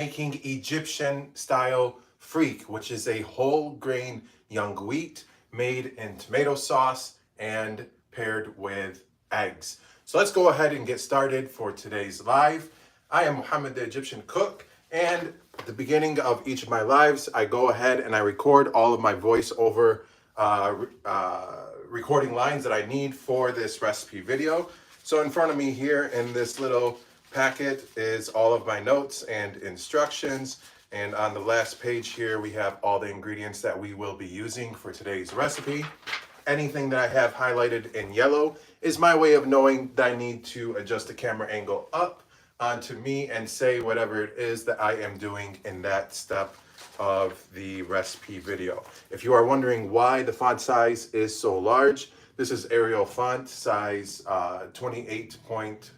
making Egyptian style Freek, which is a whole grain young wheat made in tomato sauce and paired with eggs. So let's go ahead and get started for today's live. I am Muhammad the Egyptian Cook, and at the beginning of each of my lives, I go ahead and I record all of my voiceover recording lines that I need for this recipe video. So in front of me here in this little packet is all of my notes and instructions, and on the last page here we have all the ingredients that we will be using for today's recipe. Anything that I have highlighted in yellow is my way of knowing that I need to adjust the camera angle up onto me and say whatever it is that I am doing in that step of the recipe video. If you are wondering why the font size is so large, this is Arial font size 28 point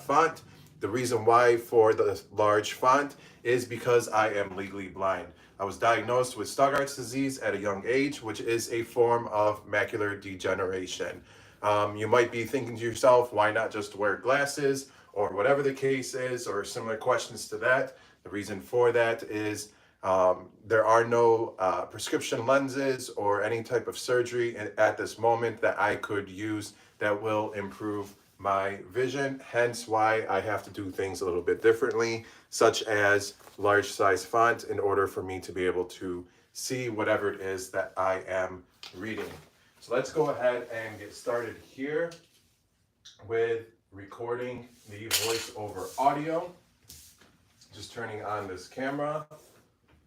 font. The reason why for the large font is because I am legally blind. I was diagnosed with Stargardt's disease at a young age, which is a form of macular degeneration. You might be thinking to yourself, why not just wear glasses or whatever the case is, or similar questions to that. The reason for that is there are no prescription lenses or any type of surgery at this moment that I could use that will improve my vision, hence why I have to do things a little bit differently, such as large size font in order for me to be able to see whatever it is that I am reading. So let's go ahead and get started here with recording the voiceover audio. Just turning on this camera,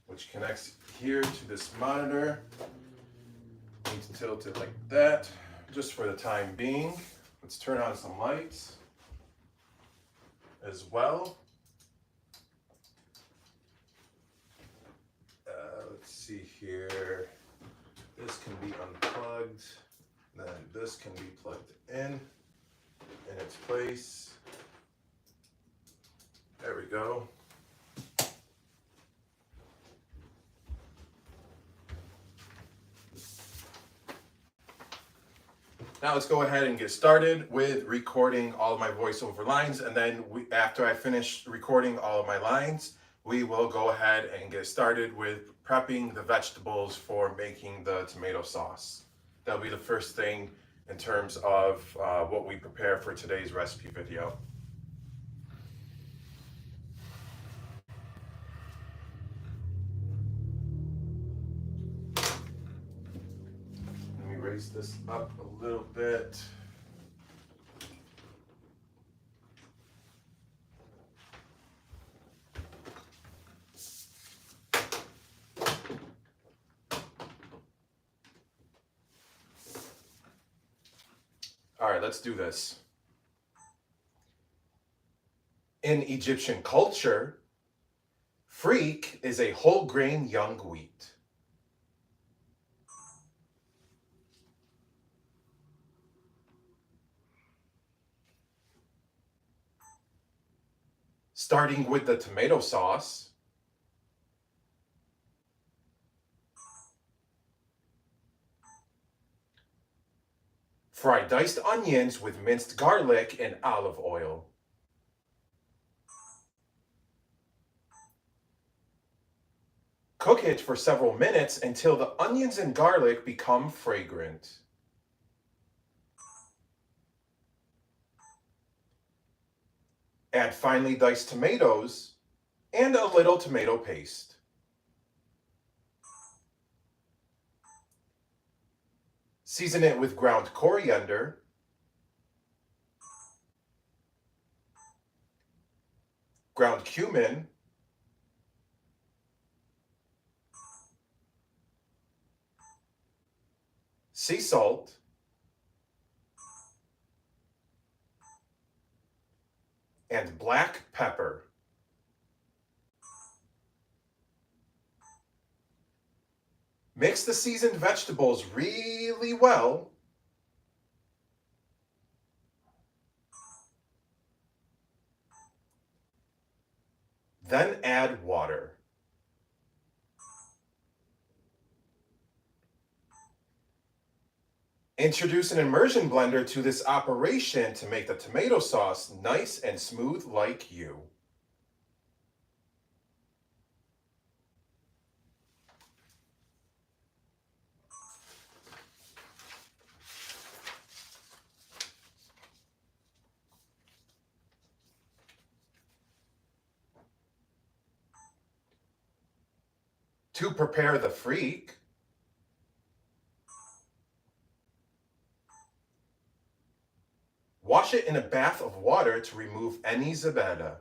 which connects here to this monitor. Need to tilt it like that, just for the time being. Let's turn on some lights as well. Let's see here. This can be unplugged. Then this can be plugged in its place. There we go. Now let's go ahead and get started with recording all of my voiceover lines, and then after I finish recording all of my lines, we will go ahead and get started with prepping the vegetables for making the tomato sauce. That'll be the first thing in terms of what we prepare for today's recipe video. Raise this up a little bit. All right, let's do this. In Egyptian culture, Freek is a whole grain young wheat. Starting with the tomato sauce, fry diced onions with minced garlic and olive oil. Cook it for several minutes until the onions and garlic become fragrant. Add finely diced tomatoes and a little tomato paste. Season it with ground coriander, ground cumin, sea salt, and black pepper. Mix the seasoned vegetables really well. Then add water. Introduce an immersion blender to this operation to make the tomato sauce nice and smooth like you. To prepare the freak, wash it in a bath of water to remove any zebeda.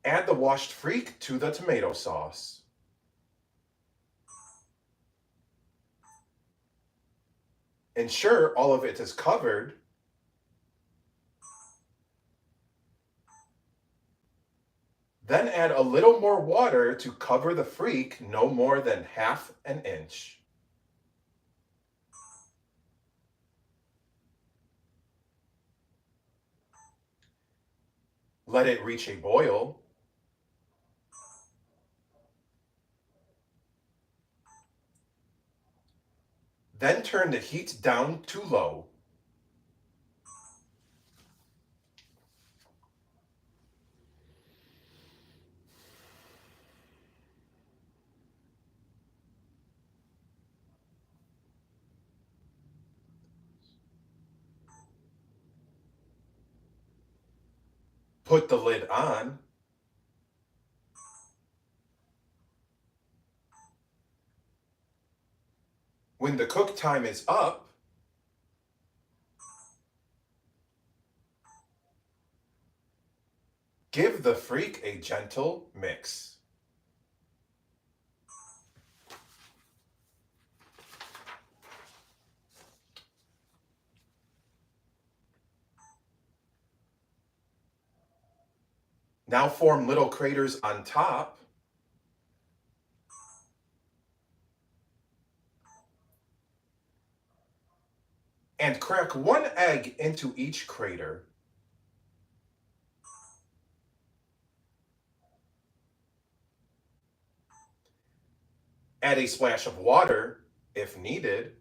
Add the washed freak to the tomato sauce. Ensure all of it is covered. Then add a little more water to cover the freak no more than ½ an inch. Let it reach a boil. Then turn the heat down to low. Put the lid on. When the cook time is up, give the freak a gentle mix. Now form little craters on top. And crack 1 egg into each crater. Add a splash of water if needed.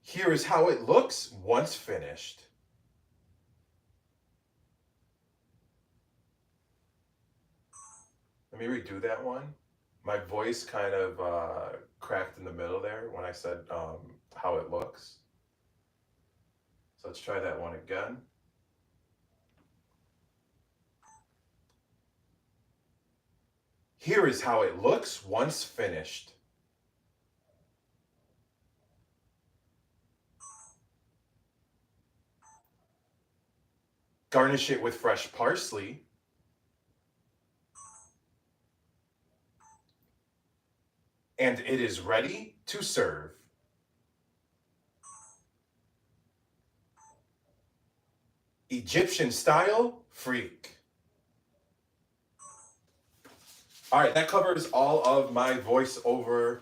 Here is how it looks once finished. Let me redo that one. My voice kind of cracked in the middle there when I said how it looks. So let's try that one again. Here is how it looks once finished. Garnish it with fresh parsley. And it is ready to serve. Egyptian style freak. All right, that covers all of my voiceover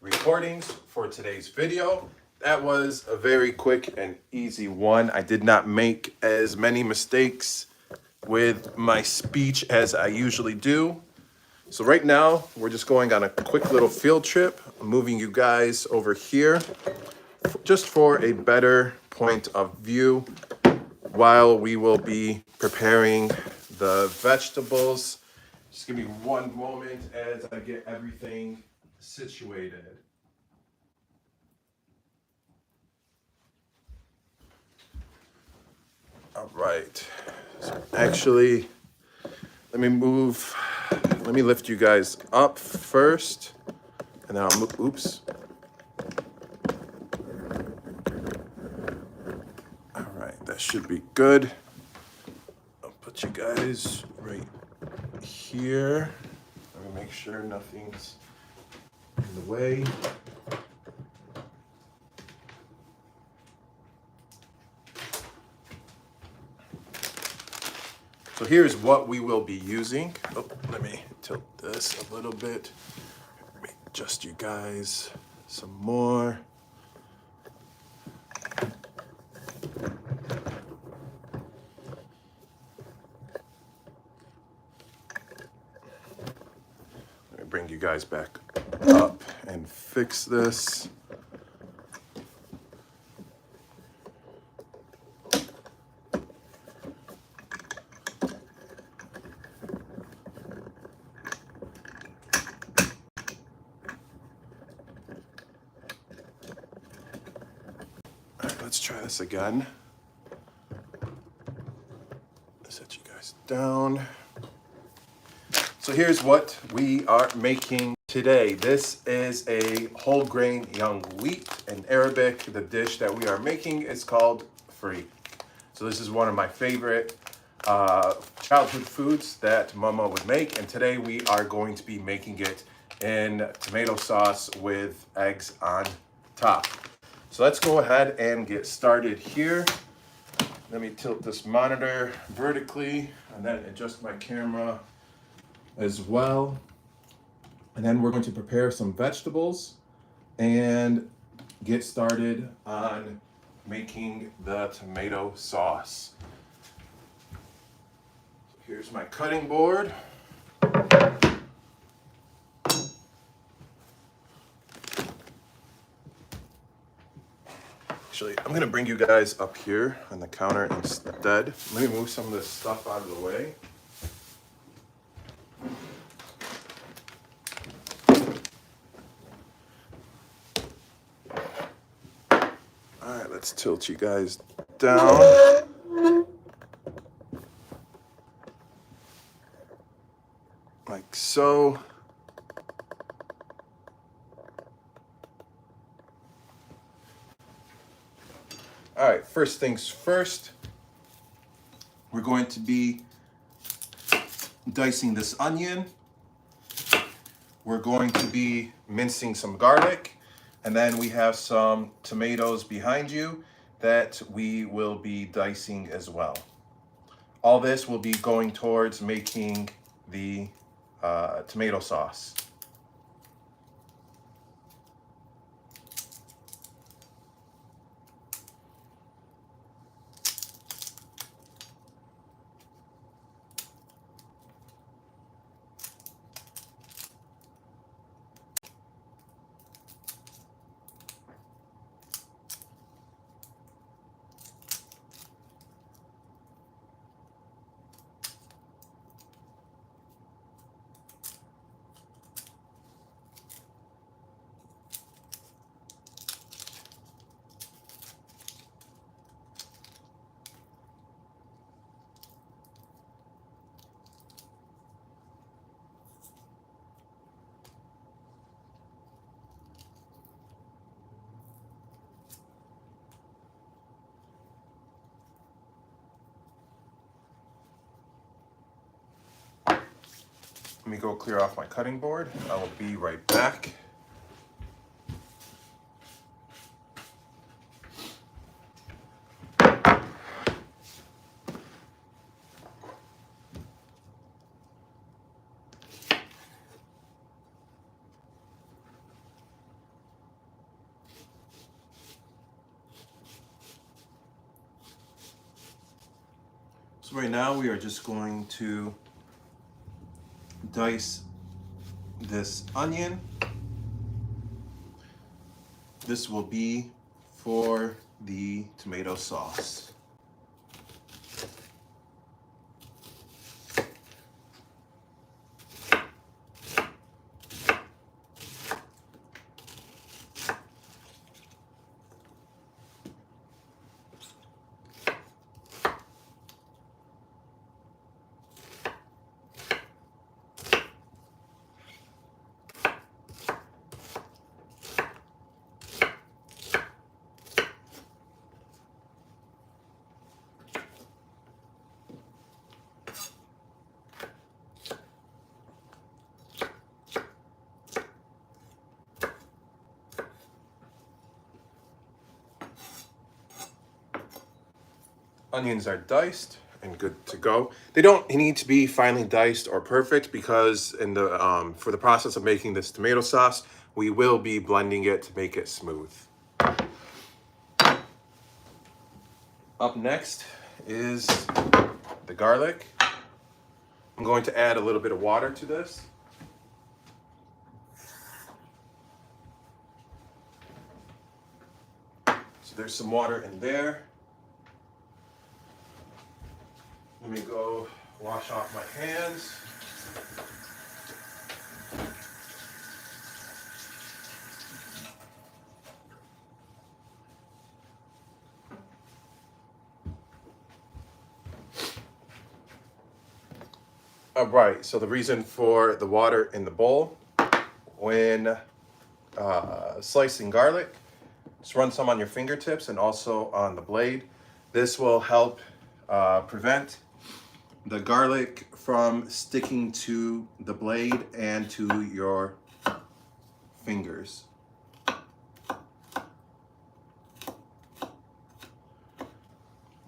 recordings for today's video. That was a very quick and easy one. I did not make as many mistakes with my speech as I usually do. So right now, we're just going on a quick little field trip. I'm moving you guys over here just for a better point of view while we will be preparing the vegetables. Just give me one moment as I get everything situated. All right. So actually, let me lift you guys up first, and then I'll move, oops. All right, that should be good. I'll put you guys right here. Let me make sure nothing's in the way. So here's what we will be using. Oh, let me tilt this a little bit. Let me adjust you guys some more. Let me bring you guys back up and fix this. try this again. Set you guys down. So here's what we are making today. This is a whole grain young wheat. In Arabic, the dish that we are making is called Freek. So this is one of my favorite childhood foods that Mama would make, and today we are going to be making it in tomato sauce with eggs on top. So let's go ahead and get started here. Let me tilt this monitor vertically and then adjust my camera as well. And then we're going to prepare some vegetables and get started on making the tomato sauce. Here's my cutting board. Actually, I'm gonna bring you guys up here on the counter instead. Let me move some of this stuff out of the way. All right, let's tilt you guys down. Like so. All right, first things first, we're going to be dicing this onion. We're going to be mincing some garlic, and then we have some tomatoes behind you that we will be dicing as well. All this will be going towards making the tomato sauce. Let me go clear off my cutting board. I will be right back. So right now we are just going to dice this onion. This will be for the tomato sauce. Onions are diced and good to go. They don't need to be finely diced or perfect because in the for the process of making this tomato sauce, we will be blending it to make it smooth. Up next is the garlic. I'm going to add a little bit of water to this. So there's some water in there. Let me go wash off my hands. All right, so the reason for the water in the bowl, when slicing garlic, just run some on your fingertips and also on the blade. This will help prevent the garlic from sticking to the blade and to your fingers.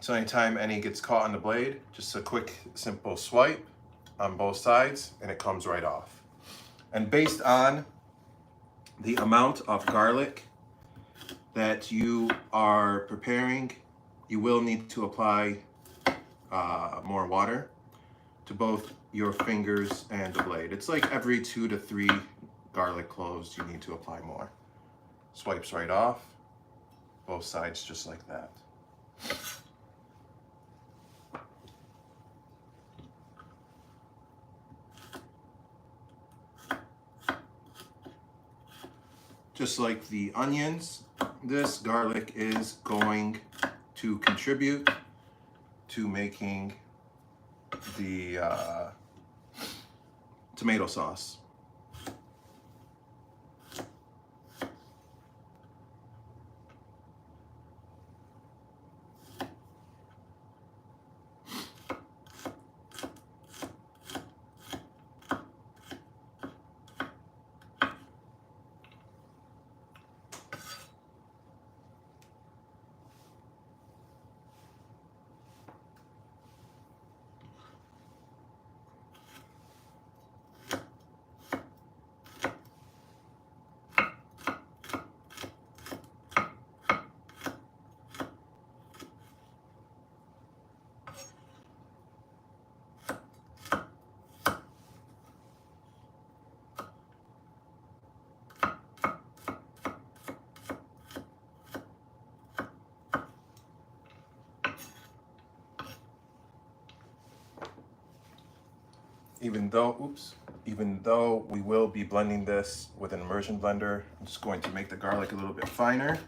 So anytime any gets caught on the blade, just a quick, simple swipe on both sides and it comes right off. And based on the amount of garlic that you are preparing, you will need to apply more water to both your fingers and the blade. It's like every 2 to 3 garlic cloves you need to apply more. Swipes right off, both sides just like that. Just like the onions, this garlic is going to contribute to making the tomato sauce. Even though we will be blending this with an immersion blender, I'm just going to make the garlic a little bit finer.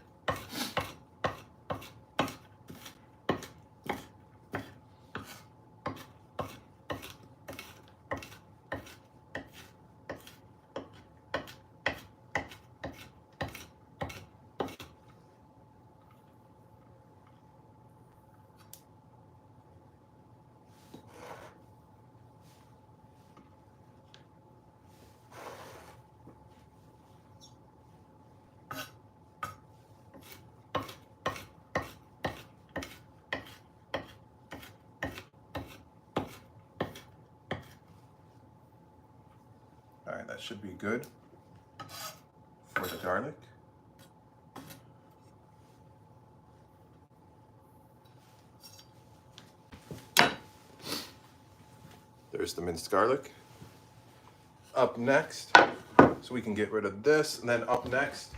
All right, that should be good for the garlic. There's the minced garlic. Up next, so we can get rid of this, and then up next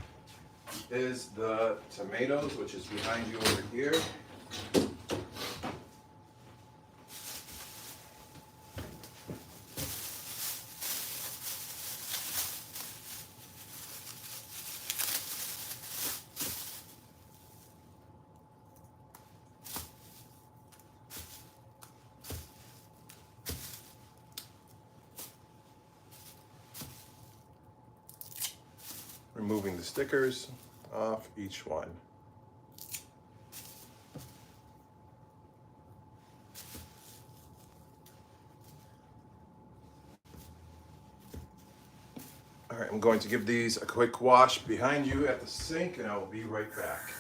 is the tomatoes, which is behind you over here. Removing the stickers off each one. All right, I'm going to give these a quick wash behind you at the sink, and I will be right back.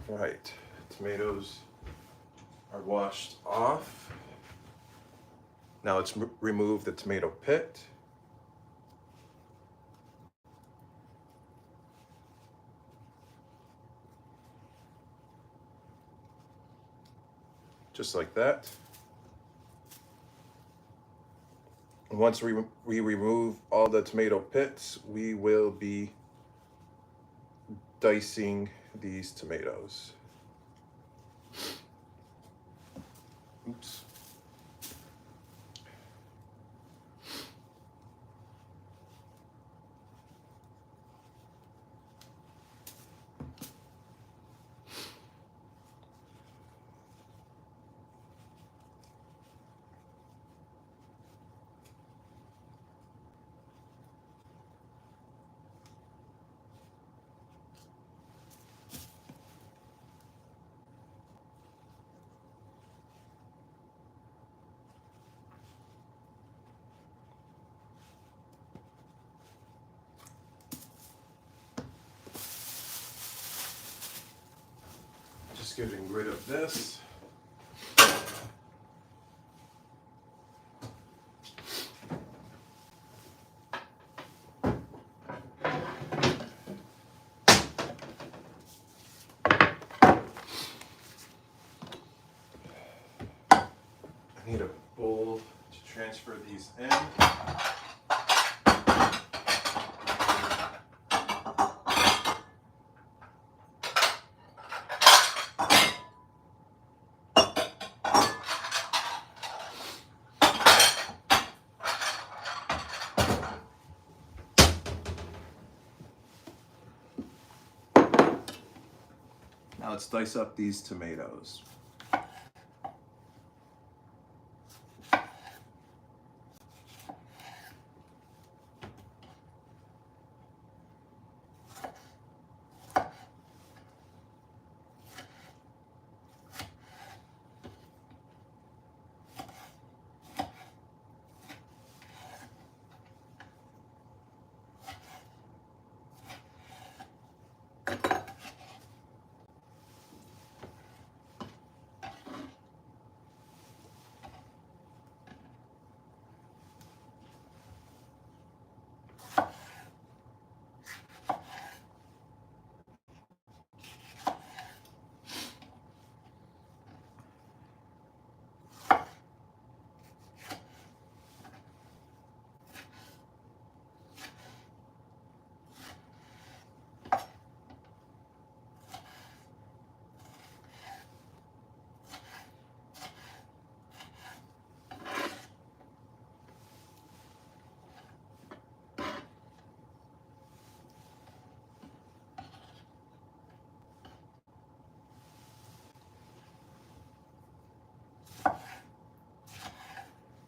All right, tomatoes are washed off. Now let's remove the tomato pit. Just like that. And once we remove all the tomato pits, we will be dicing these tomatoes. Oops. getting rid of this. I need a bowl to transfer these in. Now let's dice up these tomatoes.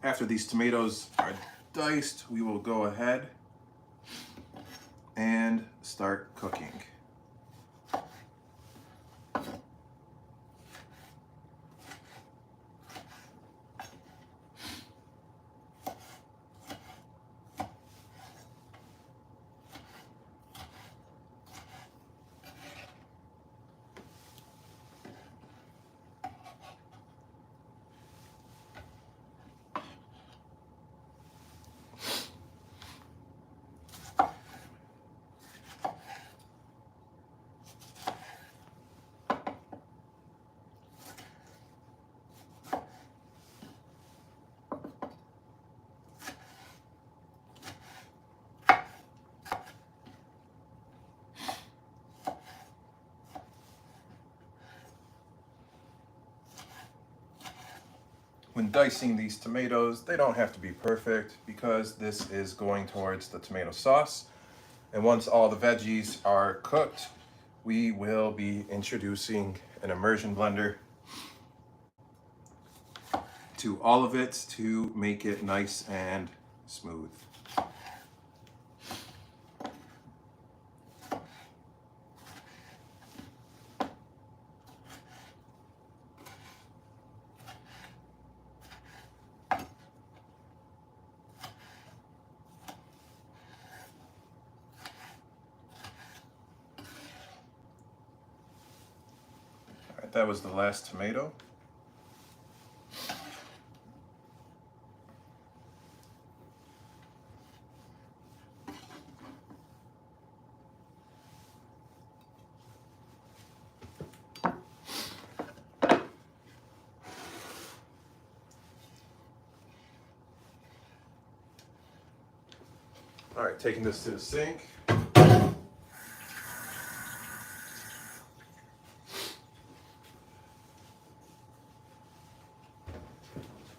After these tomatoes are diced, we will go ahead and start cooking. When dicing these tomatoes, they don't have to be perfect because this is going towards the tomato sauce. And once all the veggies are cooked, we will be introducing an immersion blender to all of it to make it nice and smooth. That was the last tomato. All right, taking this to the sink.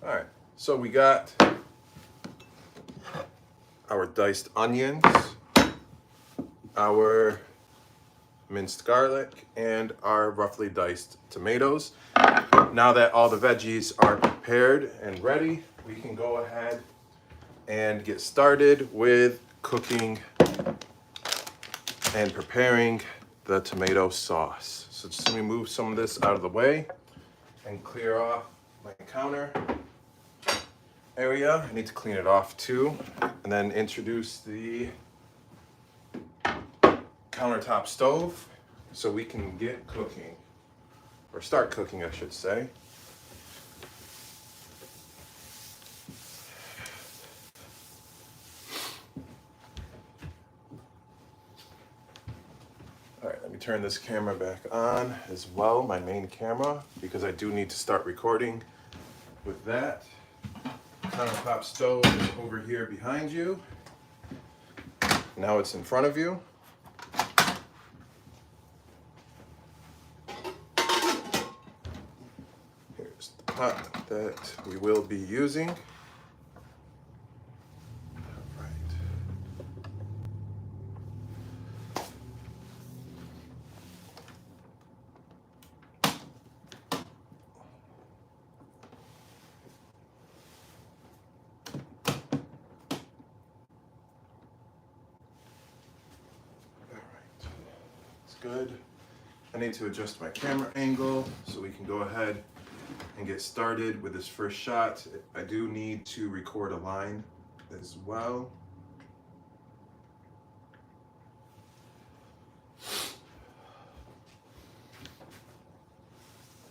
All right, so we got our diced onions, our minced garlic, and our roughly diced tomatoes. Now that all the veggies are prepared and ready, we can go ahead and get started with cooking and preparing the tomato sauce. So just let me move some of this out of the way and clear off my counter area. I need to clean it off too, and then introduce the countertop stove so we can get cooking. or start cooking, I should say. All right, let me turn this camera back on as well, my main camera, because I do need to start recording with that. Countertop stove is over here behind you. Now it's in front of you. Here's the pot that we will be using. All right. Good. I need to adjust my camera angle so we can go ahead and get started with this first shot. I do need to record a line as well.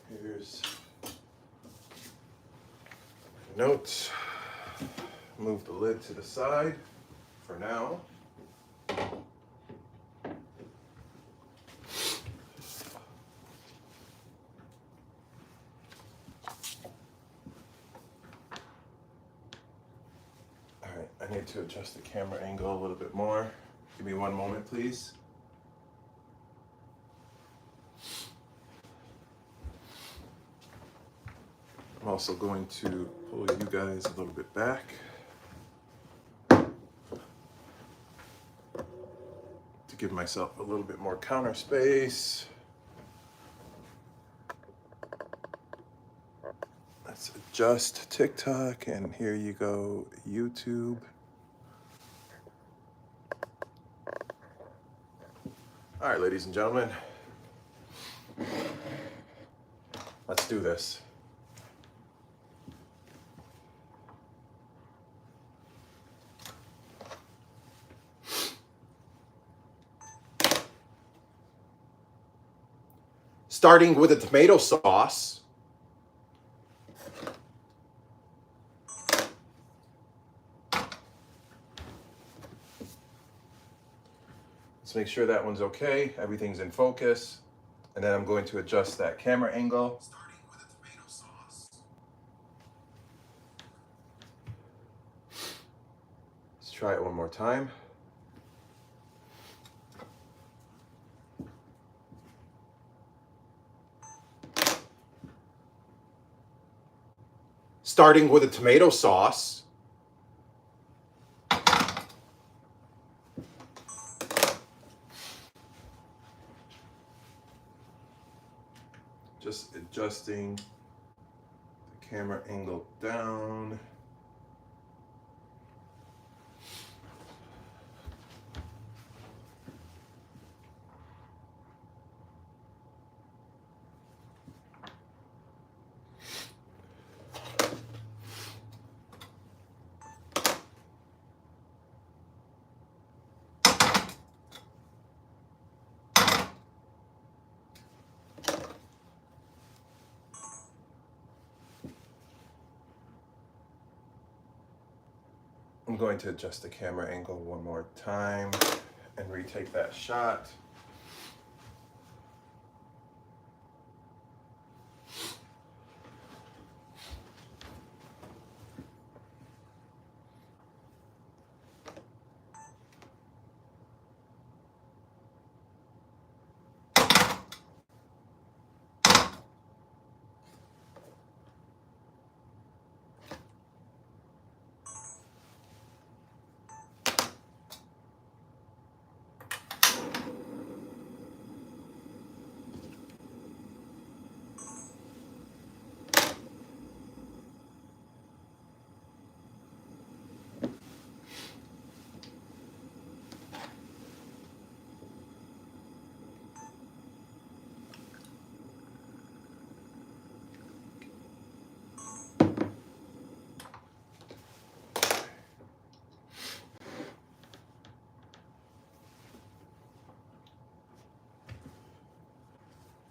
Here's notes. Move the lid to the side for now. I need to adjust the camera angle a little bit more. Give me one moment, please. I'm also going to pull you guys a little bit back to give myself a little bit more counter space. Let's adjust TikTok, and here you go, YouTube. All right, ladies and gentlemen, let's do this. Starting with a tomato sauce. Let's make sure that one's okay. Everything's in focus. And then I'm going to adjust that camera angle. Starting with a tomato sauce. Let's try it one more time. Starting with a tomato sauce. Just adjusting the camera angle down. I'm going to adjust the camera angle one more time and retake that shot.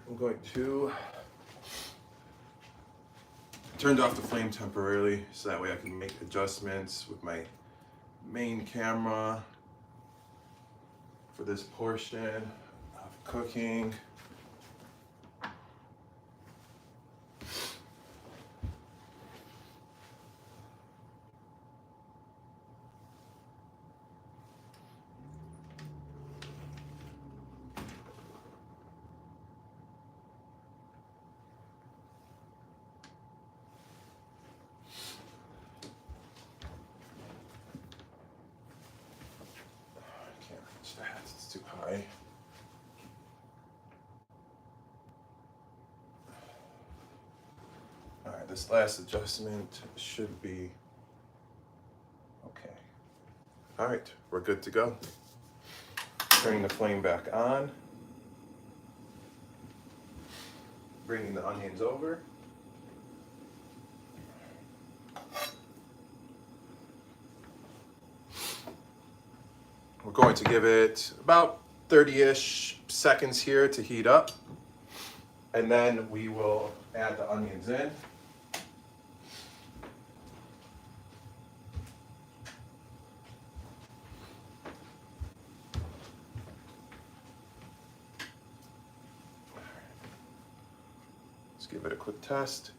I'm going to turned off the flame temporarily so that way I can make adjustments with my main camera for this portion of cooking. It's too high. All right, this last adjustment should be okay. All right, we're good to go. Turning the flame back on. Bringing the onions over. We're going to give it about 30-ish seconds here to heat up. And then we will add the onions in. Let's give it a quick test.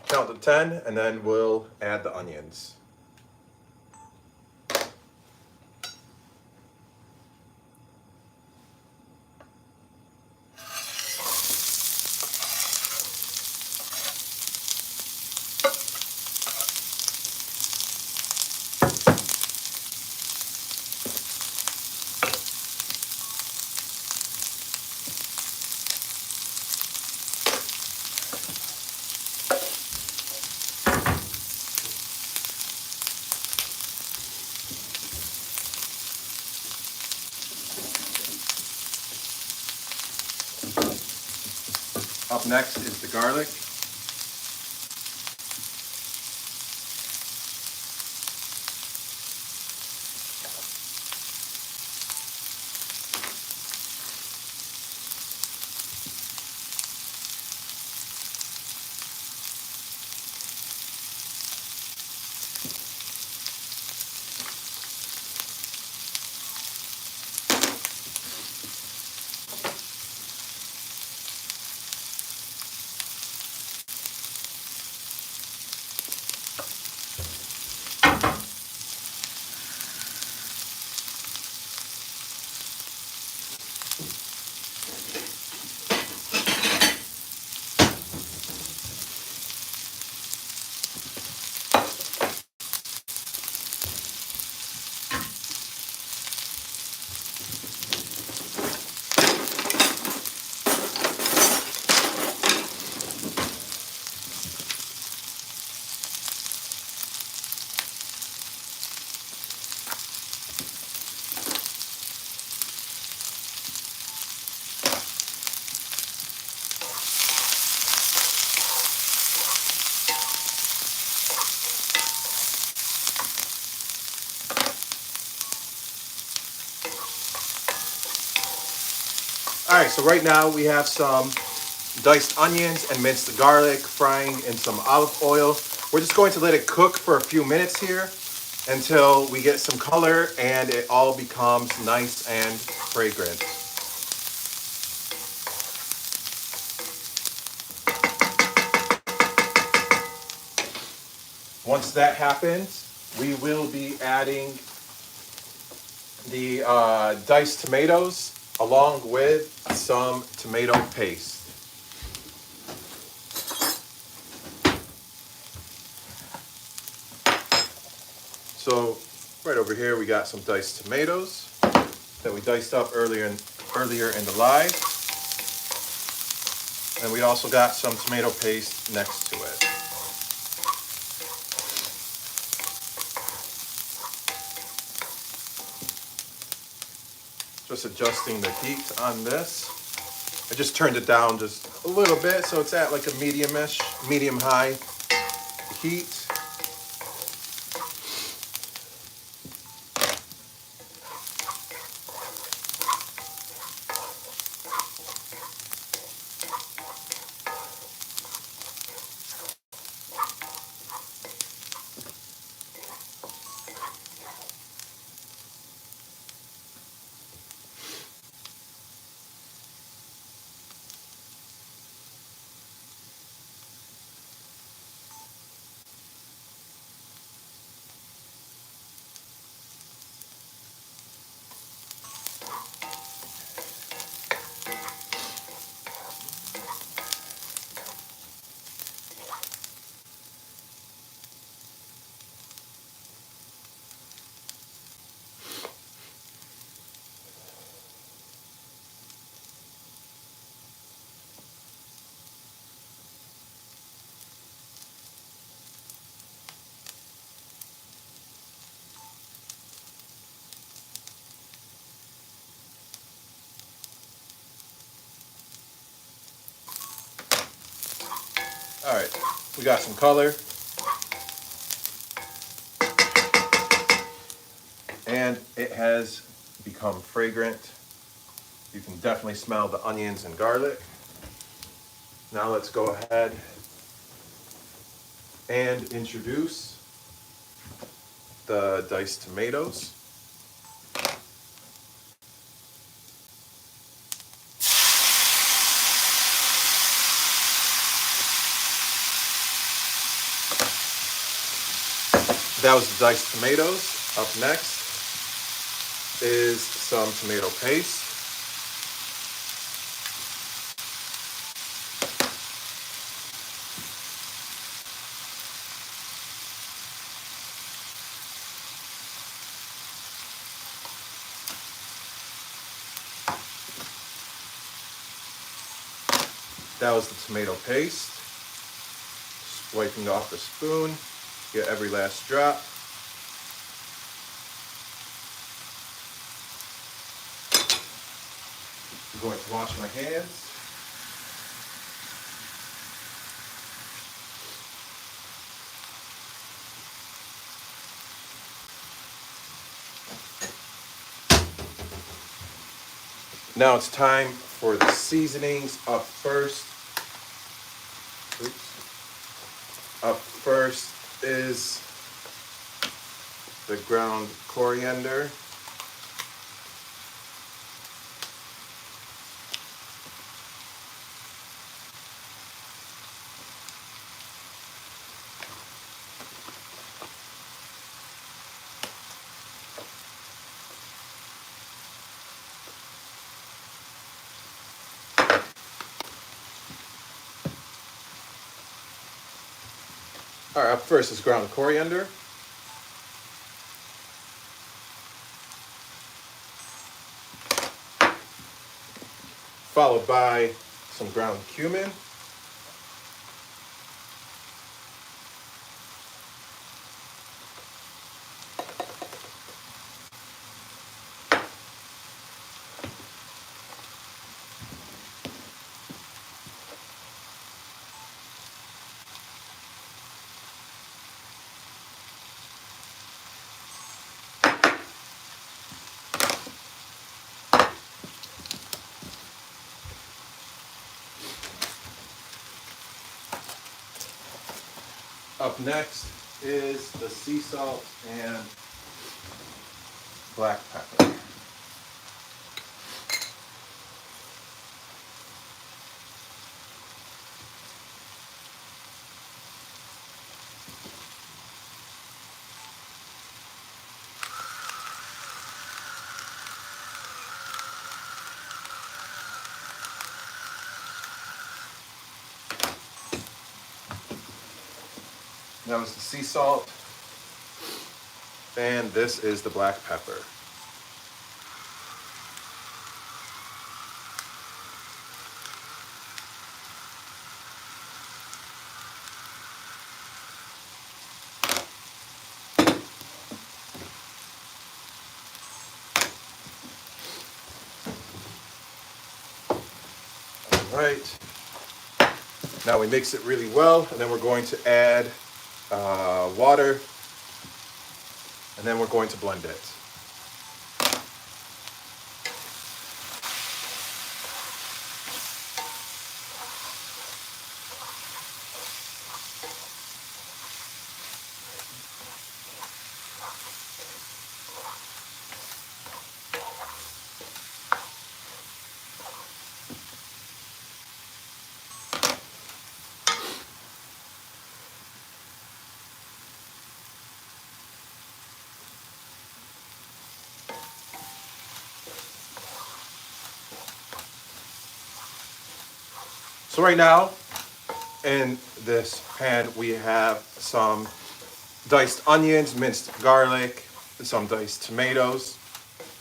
Count to 10, and then we'll add the onions. Up next is the garlic. All right, so right now we have some diced onions and minced garlic frying in some olive oil. We're just going to let it cook for a few minutes here until we get some color and it all becomes nice and fragrant. Once that happens, we will be adding the diced tomatoes along with some tomato paste. So right over here we got some diced tomatoes that we diced up earlier in the live. And we also got some tomato paste next to it. Just adjusting the heat on this. I just turned it down just a little bit so it's at like a medium-high heat. We got some color. And it has become fragrant. You can definitely smell the onions and garlic. Now let's go ahead and introduce the diced tomatoes. That was the diced tomatoes. Up next is some tomato paste. That was the tomato paste. Just wiping off the spoon, get every last drop. I'm going to wash my hands. Now it's time for the seasonings. Up first is the ground coriander. All right, up first is ground coriander. Followed by some ground cumin. Up next is the sea salt and black pepper. That was the sea salt, and this is the black pepper. All right, now we mix it really well, and then we're going to add water, and then we're going to blend it. So right now, in this pan, we have some diced onions, minced garlic, some diced tomatoes,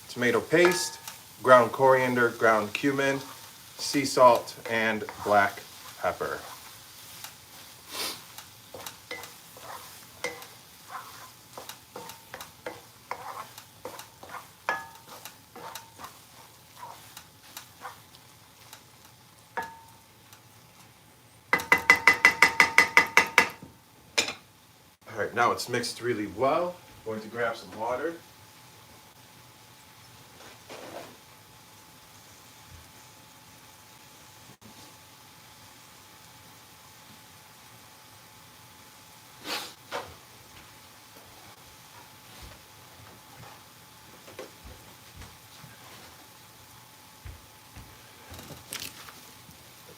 tomato paste, ground coriander, ground cumin, sea salt, and black pepper. now it's mixed really well. I'm going to grab some water.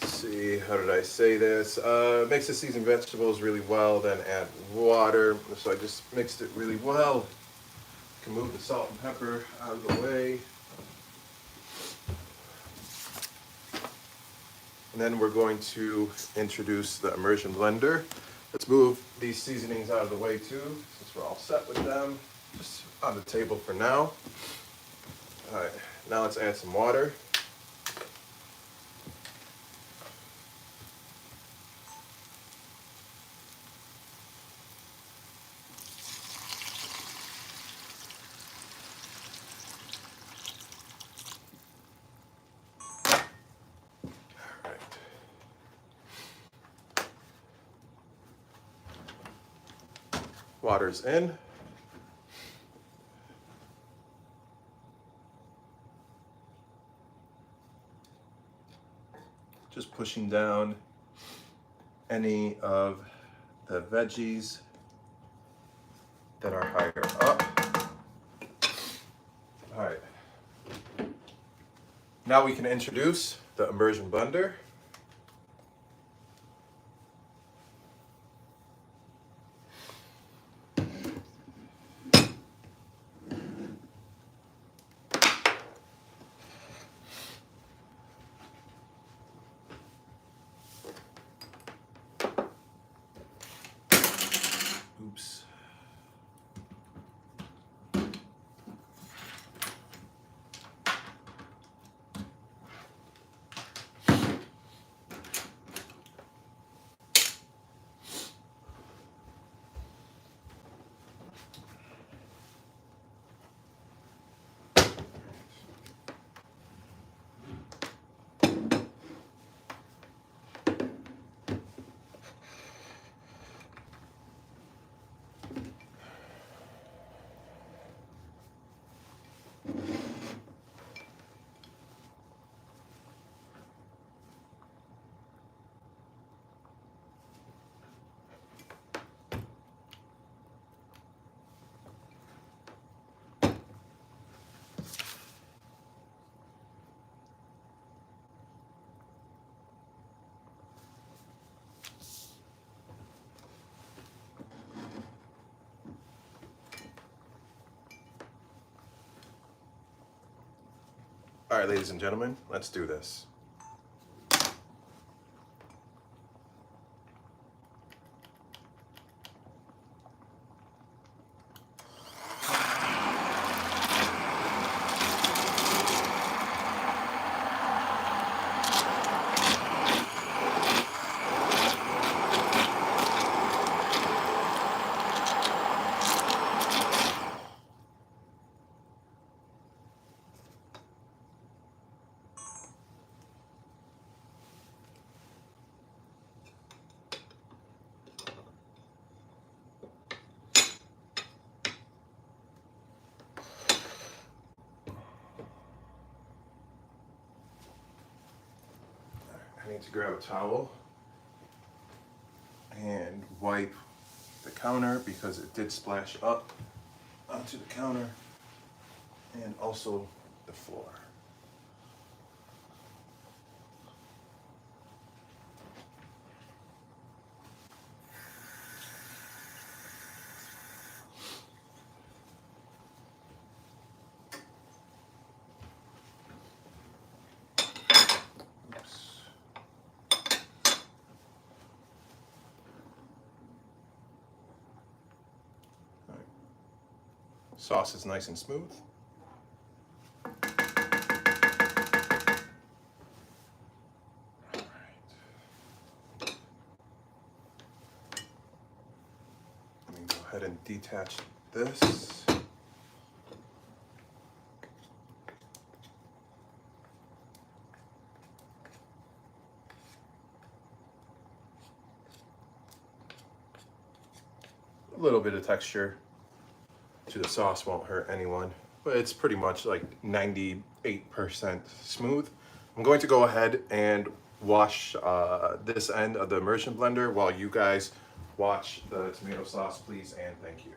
See, how did I say this? Mix the seasoned vegetables really well, then add water. So I just mixed it really well. Can move the salt and pepper out of the way. And then we're going to introduce the immersion blender. Let's move these seasonings out of the way too, since we're all set with them. Just on the table for now. All right, now let's add some water. Water's in. Just pushing down any of the veggies that are higher up. All right. Now we can introduce the immersion blender. Oops. All right, ladies and gentlemen, let's do this. I need to grab a towel and wipe the counter because it did splash up onto the counter and also the floor. Sauce is nice and smooth. All right. Let me go ahead and detach this. A little bit of texture to the sauce won't hurt anyone, but it's pretty much like 98% smooth. I'm going to go ahead and wash this end of the immersion blender while you guys watch the tomato sauce, please and thank you.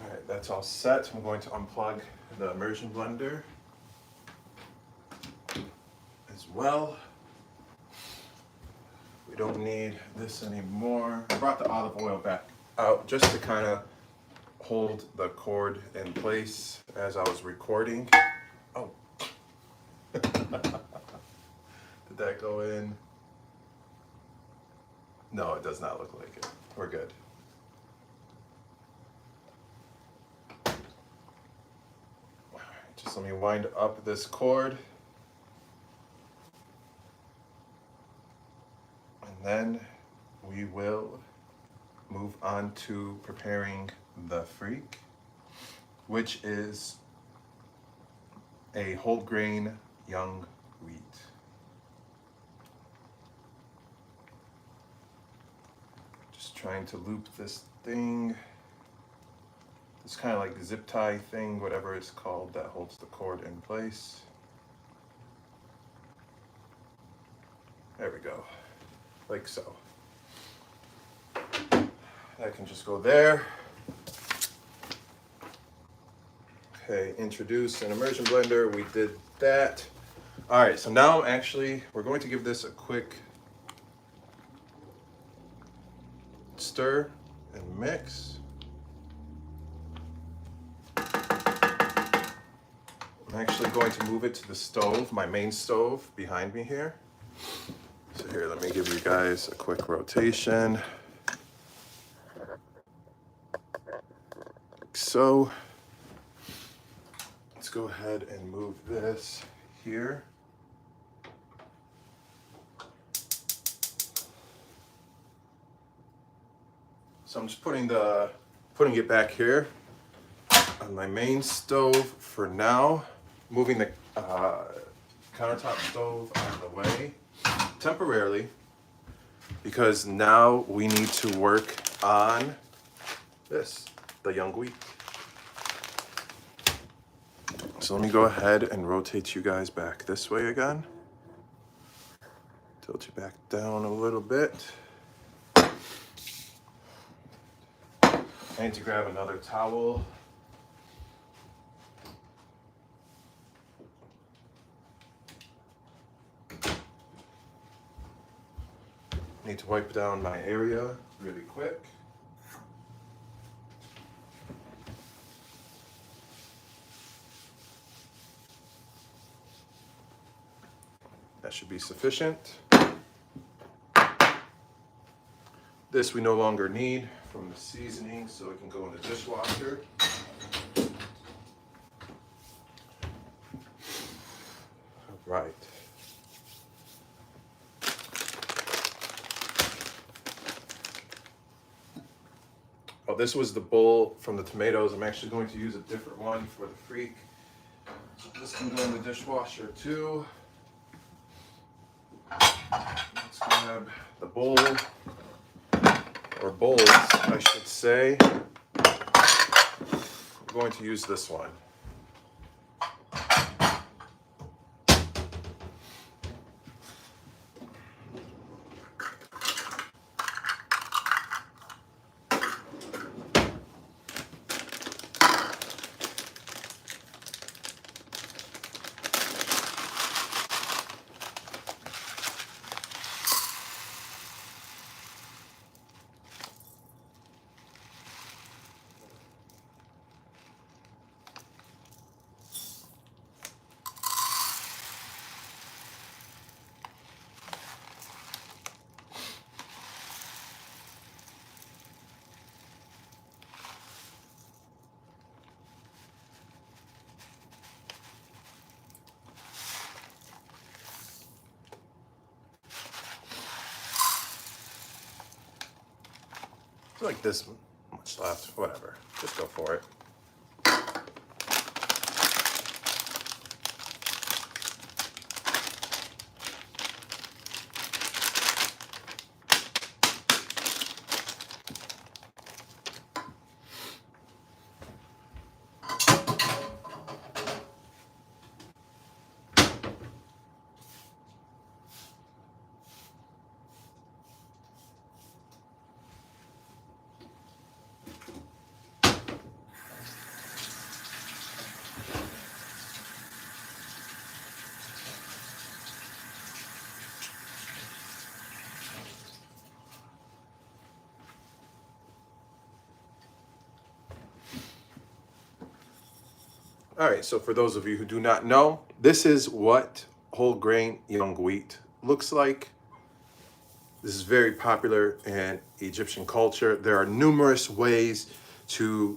All right, that's all set. I'm going to unplug the immersion blender as well. We don't need this anymore. I brought the olive oil back out just to kind of hold the cord in place as I was recording. Oh, did that go in? No, it does not look like it. We're good. All right, just let me wind up this cord. And then we will move on to preparing the Freek, which is a whole grain young wheat. Just trying to loop this thing, this kind of like zip tie thing, whatever it's called, that holds the cord in place. There we go, like so. That can just go there. Okay, introduce an immersion blender, we did that. All right, so now we're going to give this a quick stir and mix. I'm actually going to move it to the stove, my main stove behind me here. So here, let me give you guys a quick rotation. Like so. Let's go ahead and move this here. So I'm just putting it back here on my main stove for now. Moving the countertop stove out of the way temporarily, because now we need to work on this, the young wheat. So let me go ahead and rotate you guys back this way again. Tilt you back down a little bit. I need to grab another towel. Need to wipe down my area really quick. That should be sufficient. This we no longer need from the seasoning, so it can go in the dishwasher. All right. Oh, this was the bowl from the tomatoes. I'm actually going to use a different one for the Freek. So this can go in the dishwasher too. Let's grab the bowl, or bowls, I should say. I'm going to use this one. like this much left, whatever. Just go for it. All right, so for those of you who do not know, this is what whole grain young wheat looks like. This is very popular in Egyptian culture. There are numerous ways to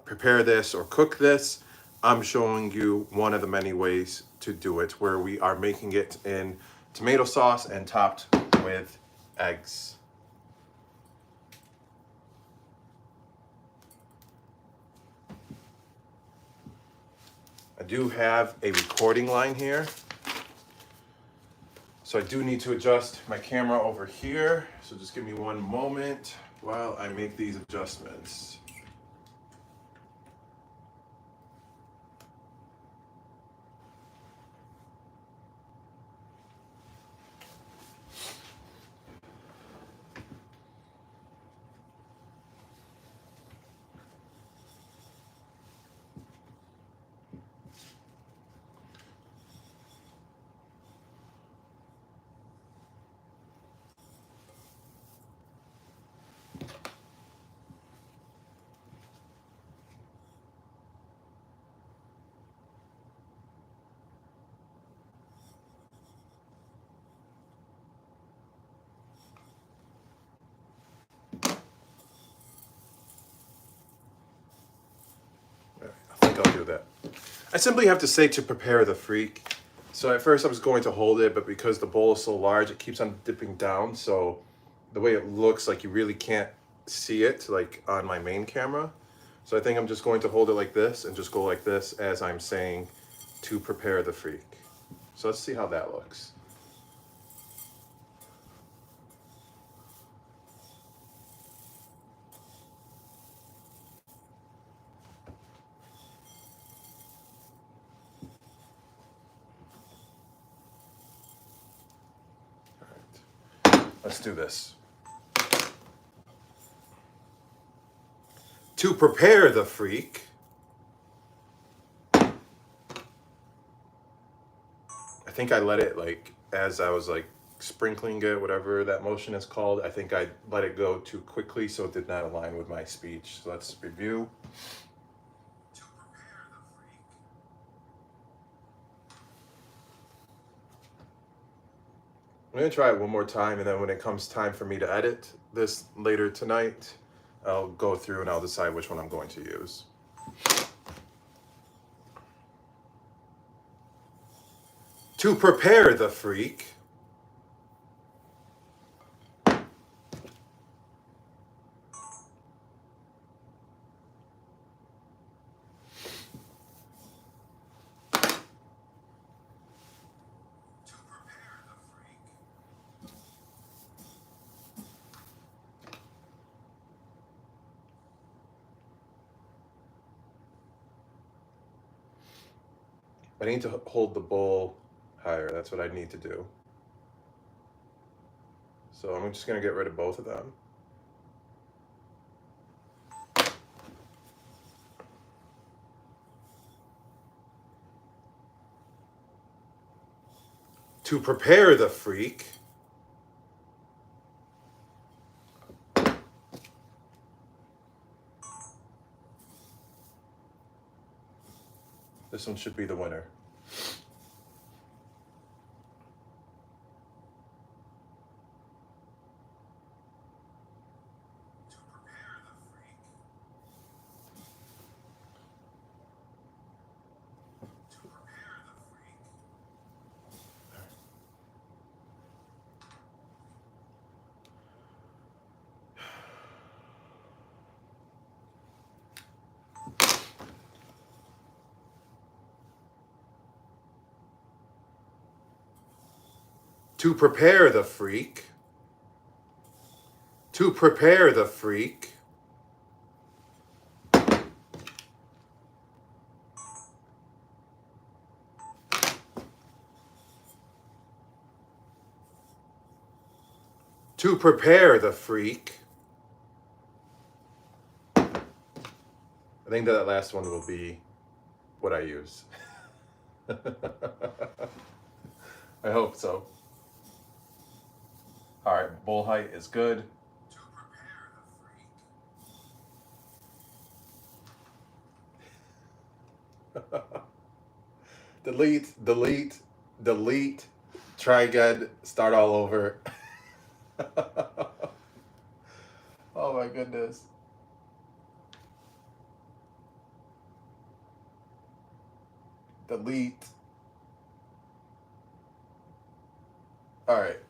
prepare this or cook this. I'm showing you one of the many ways to do it, where we are making it in tomato sauce and topped with eggs. I do have a recording line here, so I do need to adjust my camera over here. So just give me one moment while I make these adjustments. I think I'll do that. I simply have to say to prepare the freak. So at first I was going to hold it, but because the bowl is so large, it keeps on dipping down. So the way it looks, like you really can't see it like on my main camera. So I think I'm just going to hold it like this and just go like this as I'm saying to prepare the freak. So let's see how that looks. All right, let's do this. To prepare the freak, I think I let it like, as I was like sprinkling it, whatever that motion is called, I think I let it go too quickly, so it did not align with my speech. So let's review. To prepare the freak. I'm gonna try it one more time, and then when it comes time for me to edit this later tonight, I'll go through and I'll decide which one I'm going to use. To prepare the freak, I need to hold the bowl higher. That's what I need to do. So I'm just gonna get rid of both of them. To prepare the freak, this one should be the winner. To prepare the freak. To prepare the freak. To prepare the freak. I think that last one will be what I use. I hope so. All right, bull height is good. To prepare the freak. Delete, delete, delete, try again, start all over. Oh my goodness. Delete. All right.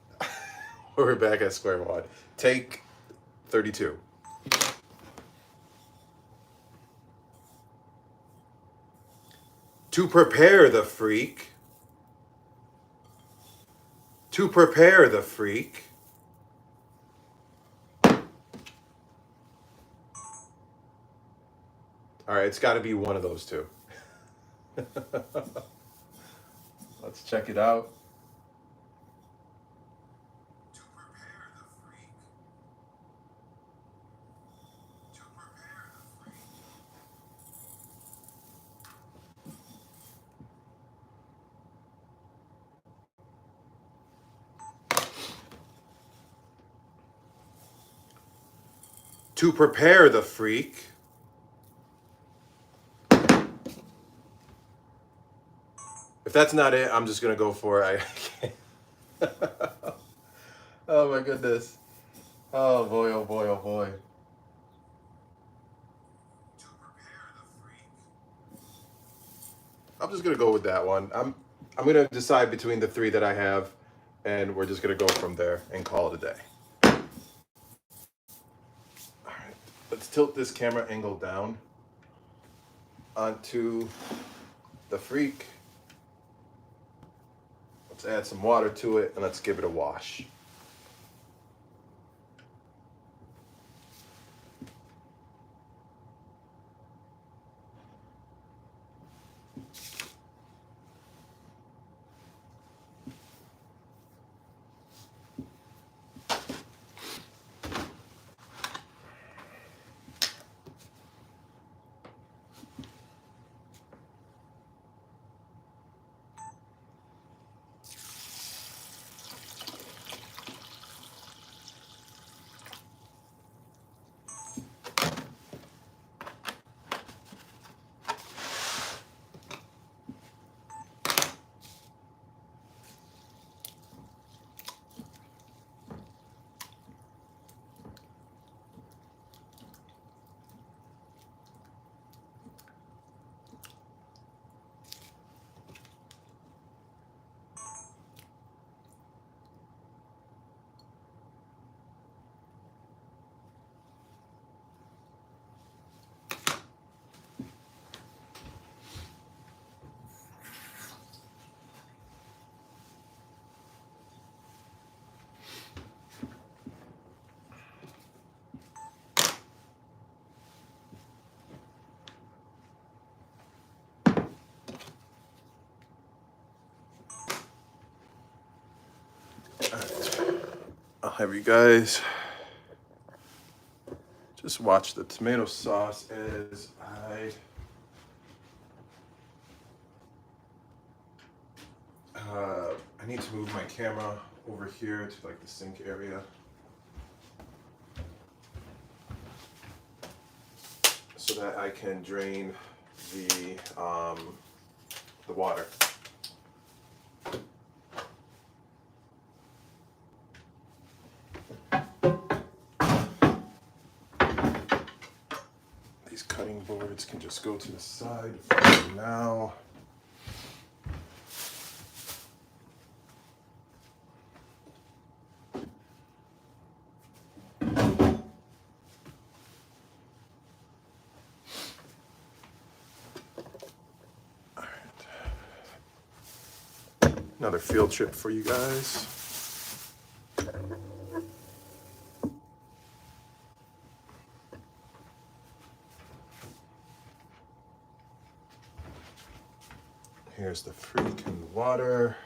We're back at square one. Take 32. To prepare the freak. To prepare the freak. All right, it's got to be one of those two. Let's check it out. To prepare the freak. To prepare the freak. To prepare the freak. If that's not it, I'm just going to go for it. I can't. Oh my goodness. Oh boy, oh boy, oh boy. To prepare the freak. I'm just going to go with that one. I'm going to decide between the three that I have, and we're just going to go from there and call it a day. All right. Let's tilt this camera angle down onto the freak. Let's add some water to it and let's give it a wash. I'll have you guys just watch the tomato sauce as I need to move my camera over here to like the sink area so that I can drain the water. These cutting boards can just go to the side for now. Another field trip for you guys. Here's the Freek in the water.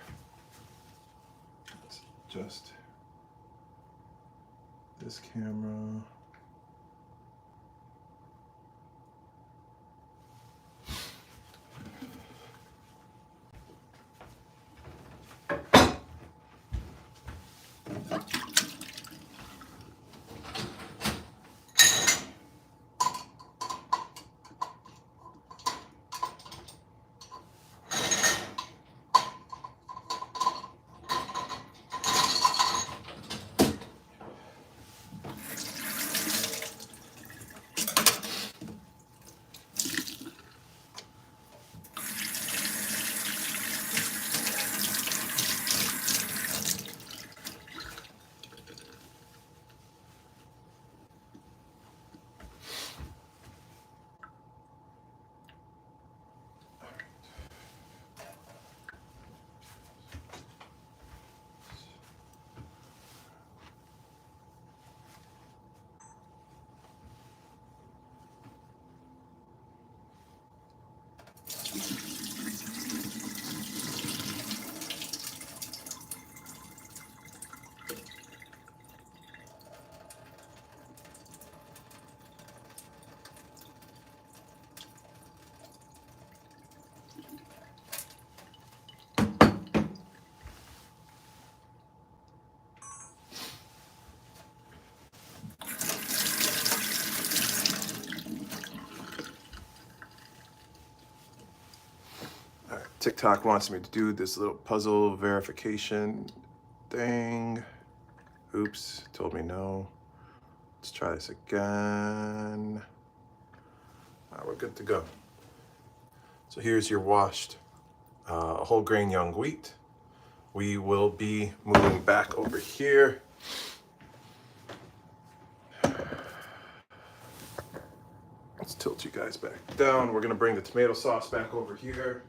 Let's adjust this camera. TikTok wants me to do this little puzzle verification thing. Oops, told me no. Let's try this again. All right, we're good to go. So here's your washed whole grain young wheat. We will be moving back over here. Let's tilt you guys back down. We're gonna bring the tomato sauce back over here.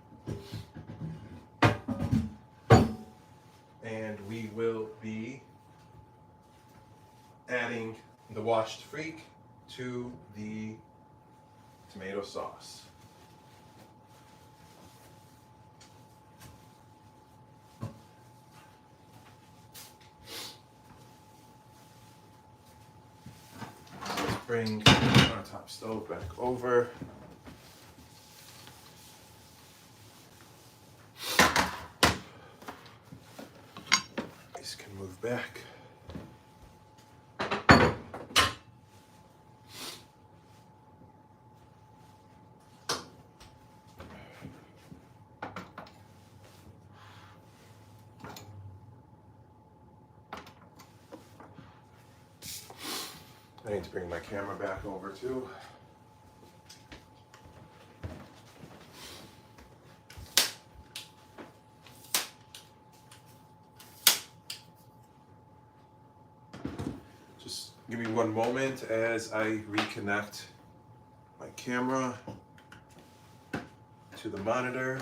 And we will be adding the washed Freek to the tomato sauce. Let's bring our top stove back over. These can move back. I need to bring my camera back over too. Just give me one moment as I reconnect my camera to the monitor.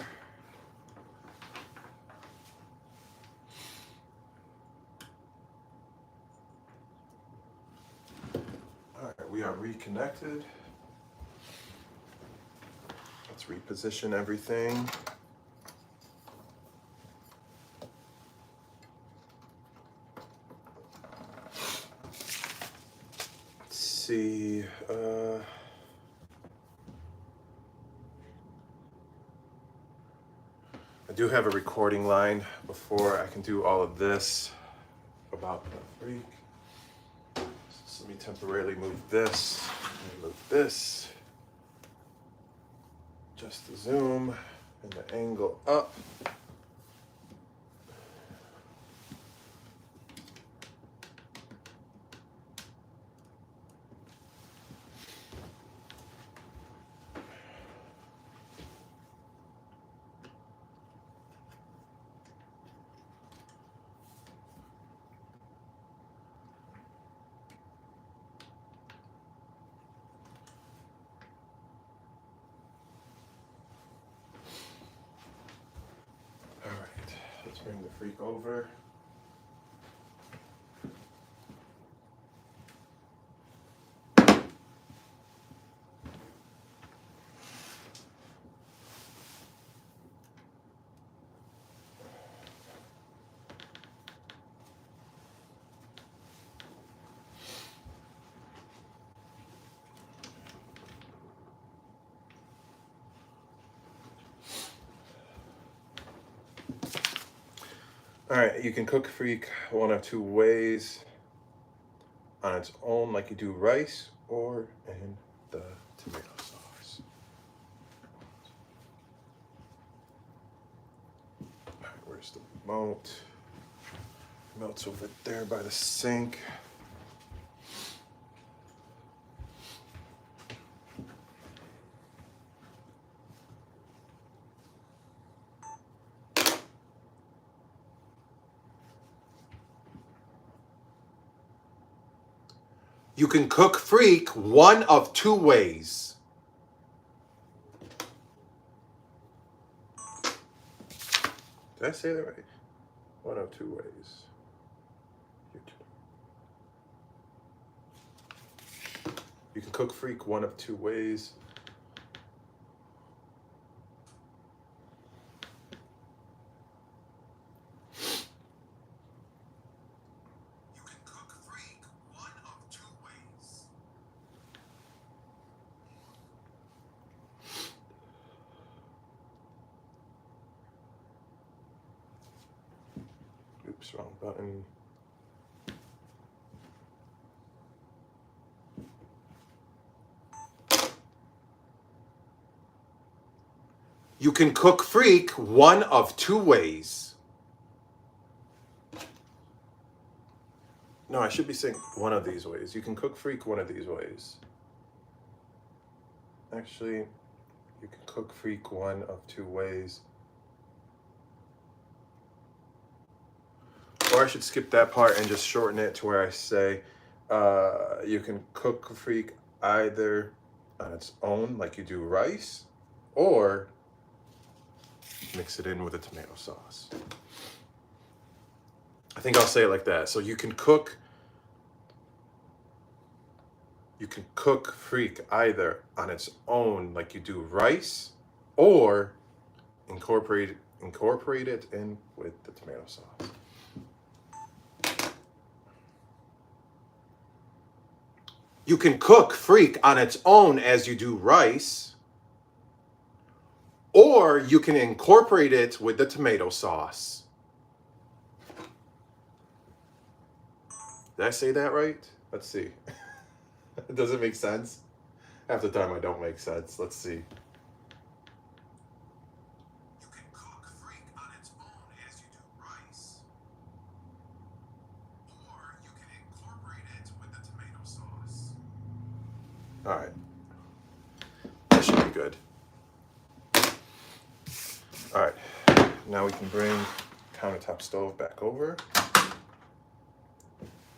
We are reconnected. Let's reposition everything. Let's see. I do have a recording line before I can do all of this about the Freek. Let me temporarily move this, and move this. Just the zoom and the angle up. Let's bring the Freek over. All right, you can cook Freek one of two ways: on its own, like you do rice, or in the tomato sauce. All right, where's the remote? Remote's over there by the sink. You can cook Freek one of two ways. Did I say that right? One of two ways. You can cook Freek one of two ways. You can cook Freek one of two ways. Oops, wrong button. You can cook Freek one of two ways. No, I should be saying one of these ways. You can cook Freek one of these ways. Actually, you can cook Freek one of two ways. Or I should skip that part and just shorten it to where I say you can cook Freek either on its own, like you do rice, or mix it in with a tomato sauce. I think I'll say it like that. So you can cook Freek either on its own, like you do rice, or incorporate it in with the tomato sauce. You can cook Freek on its own as you do rice, or you can incorporate it with the tomato sauce. Did I say that right? Let's see. Does it make sense? Half the time I don't make sense. Let's see. You can cook Freek on its own as you do rice, or you can incorporate it with the tomato sauce. All right. That should be good. All right. Now we can bring countertop stove back over.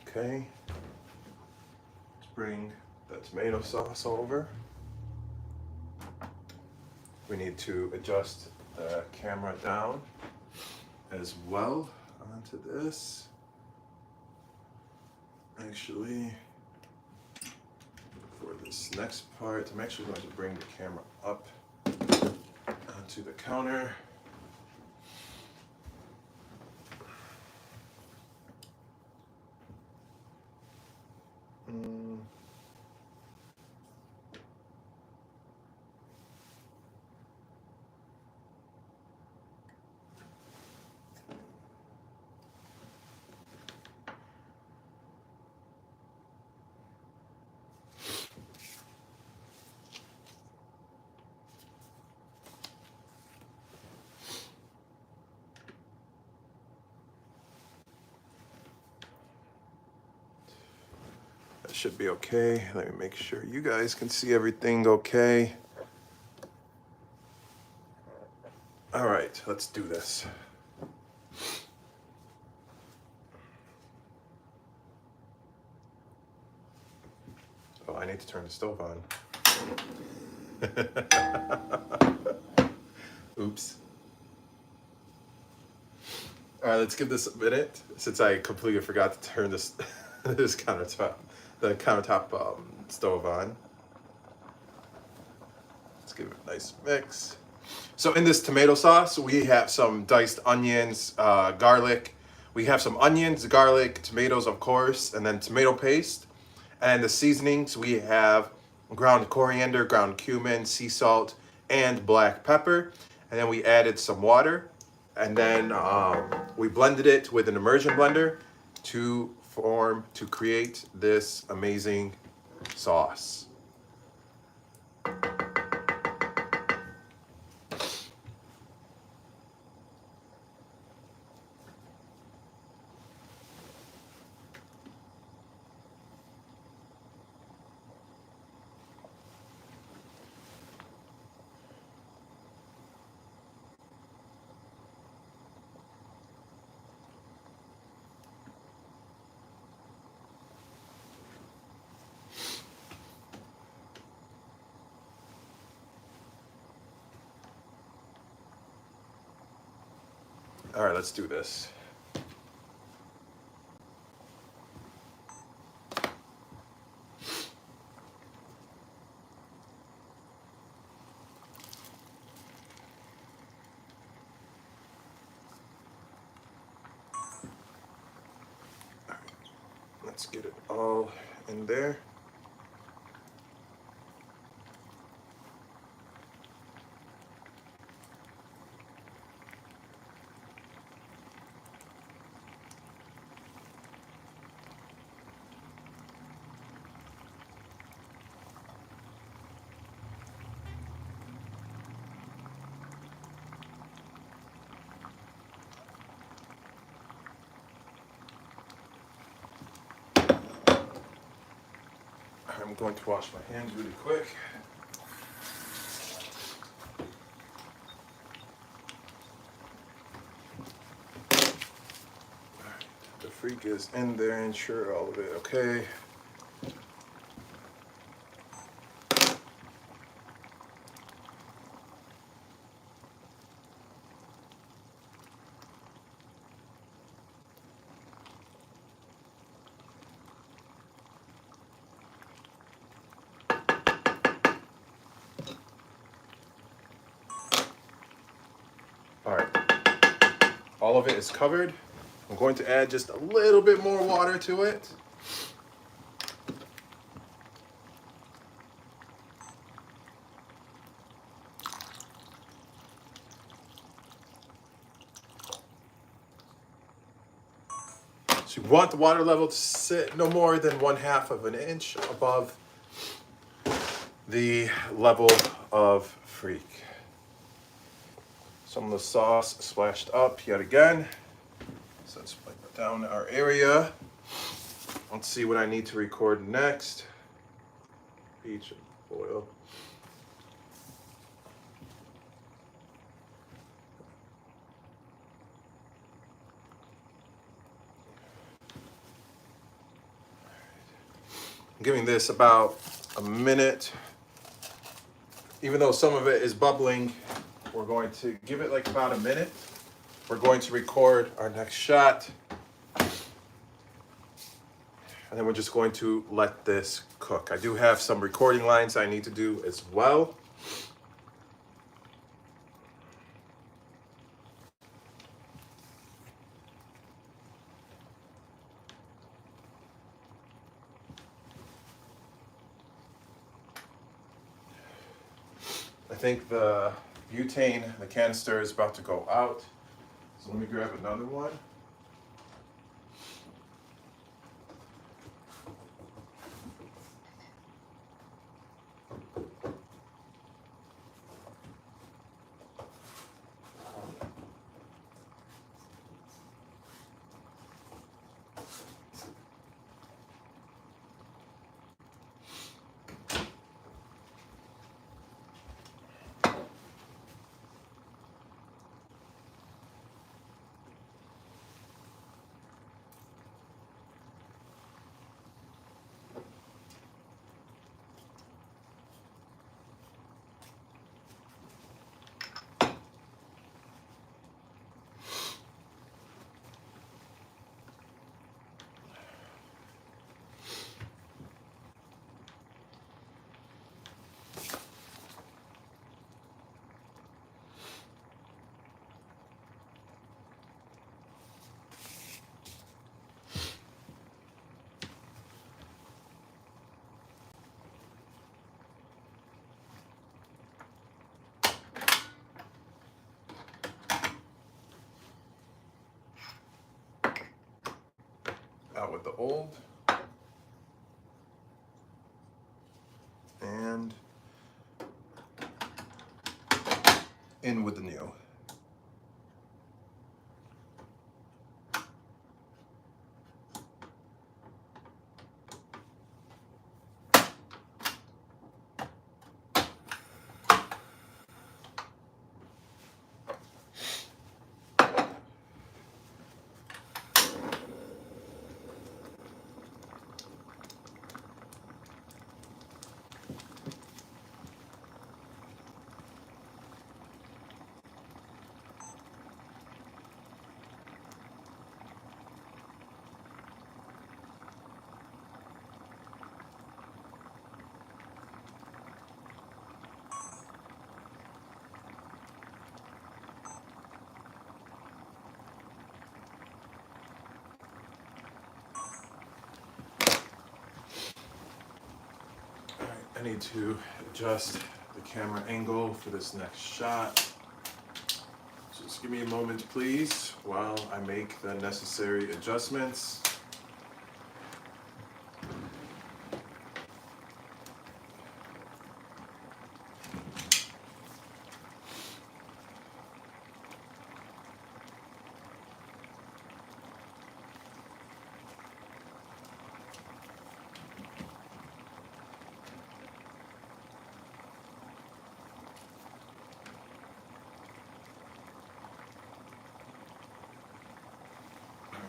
Okay. Let's bring the tomato sauce over. We need to adjust the camera down as well onto this. Actually, for this next part, I'm actually going to bring the camera up onto the counter. That should be okay. Let me make sure you guys can see everything okay. All right, let's do this. Oh, I need to turn the stove on. Oops. All right, let's give this a minute since I completely forgot to turn this this countertop stove on. Let's give it a nice mix. So in this tomato sauce, we have some diced onions, garlic. We have some onions, garlic, tomatoes, of course, and then tomato paste. And the seasonings, we have ground coriander, ground cumin, sea salt, and black pepper. And then we added some water. And then we blended it with an immersion blender to create this amazing sauce. All right, let's do this. Let's get it all in there. I'm going to wash my hands really quick. The Freek is in there, ensure all of it okay. All right, all of it is covered. I'm going to add just a little bit more water to it. So you want the water level to sit no more than 1/2 of an inch above the level of Freek. Some of the sauce splashed up yet again. So let's wipe down our area. Let's see what I need to record next. Peach oil. I'm giving this about a minute. Even though some of it is bubbling, we're going to give it like about a minute. We're going to record our next shot. And then we're just going to let this cook. I do have some recording lines I need to do as well. I think the butane, the canister is about to go out. So let me grab another one. Out with the old. And in with the new. I need to adjust the camera angle for this next shot. Just give me a moment, please, while I make the necessary adjustments.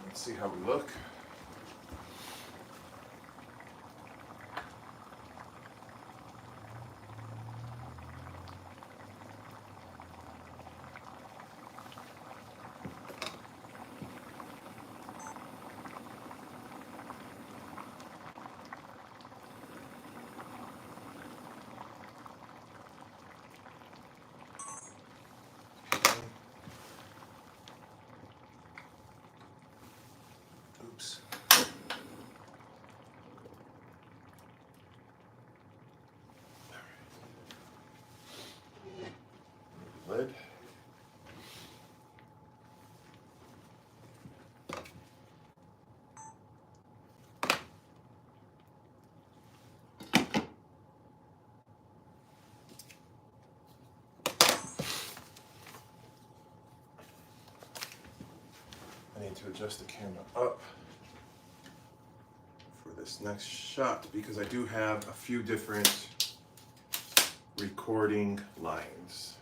Let's see how we look. Oops. Lid. I need to adjust the camera up for this next shot because I do have a few different recording lines.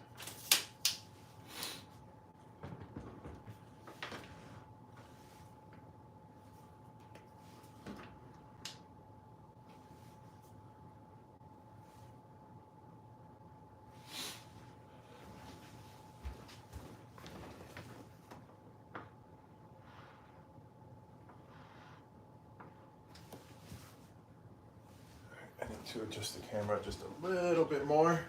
I need to adjust the camera just a little bit more.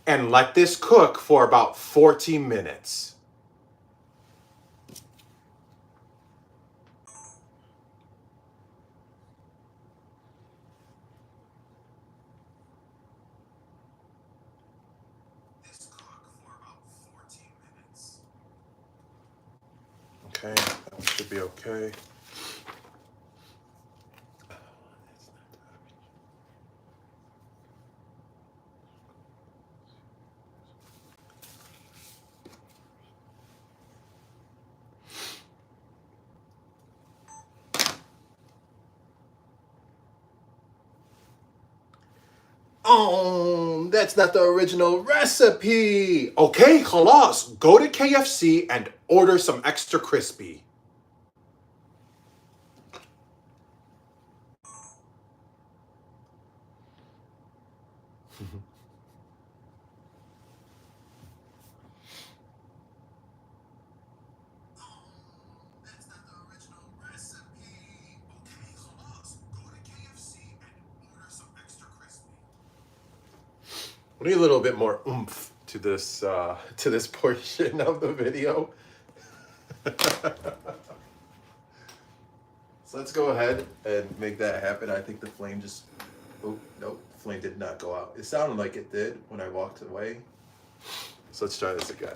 And let this cook for about 40 minutes. This cook for about 14 minutes. Okay, that should be okay. Oh, that's not the original recipe. Okay, خلاص. Go to KFC and order some extra crispy. We need a little bit more oomph to this portion of the video. So let's go ahead and make that happen. I think the flame just, oh, nope, the flame did not go out. It sounded like it did when I walked away. So let's try this again.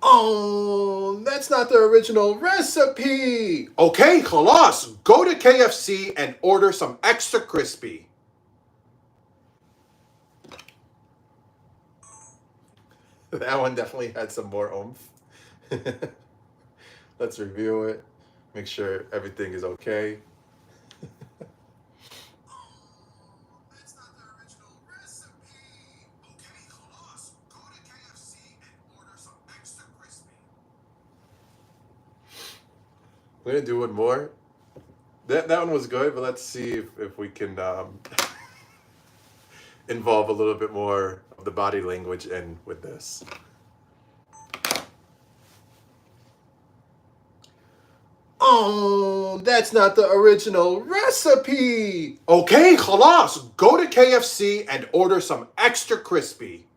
Oh, that's not the original recipe. Okay, خلاص. Go to KFC and order some extra crispy. That one definitely had some more oomph. Let's review it. Make sure everything is okay. We're gonna do one more. That one was good, but let's see if we can involve a little bit more of the body language in with this. Oh, that's not the original recipe. Okay, خلاص. Go to KFC and order some extra crispy.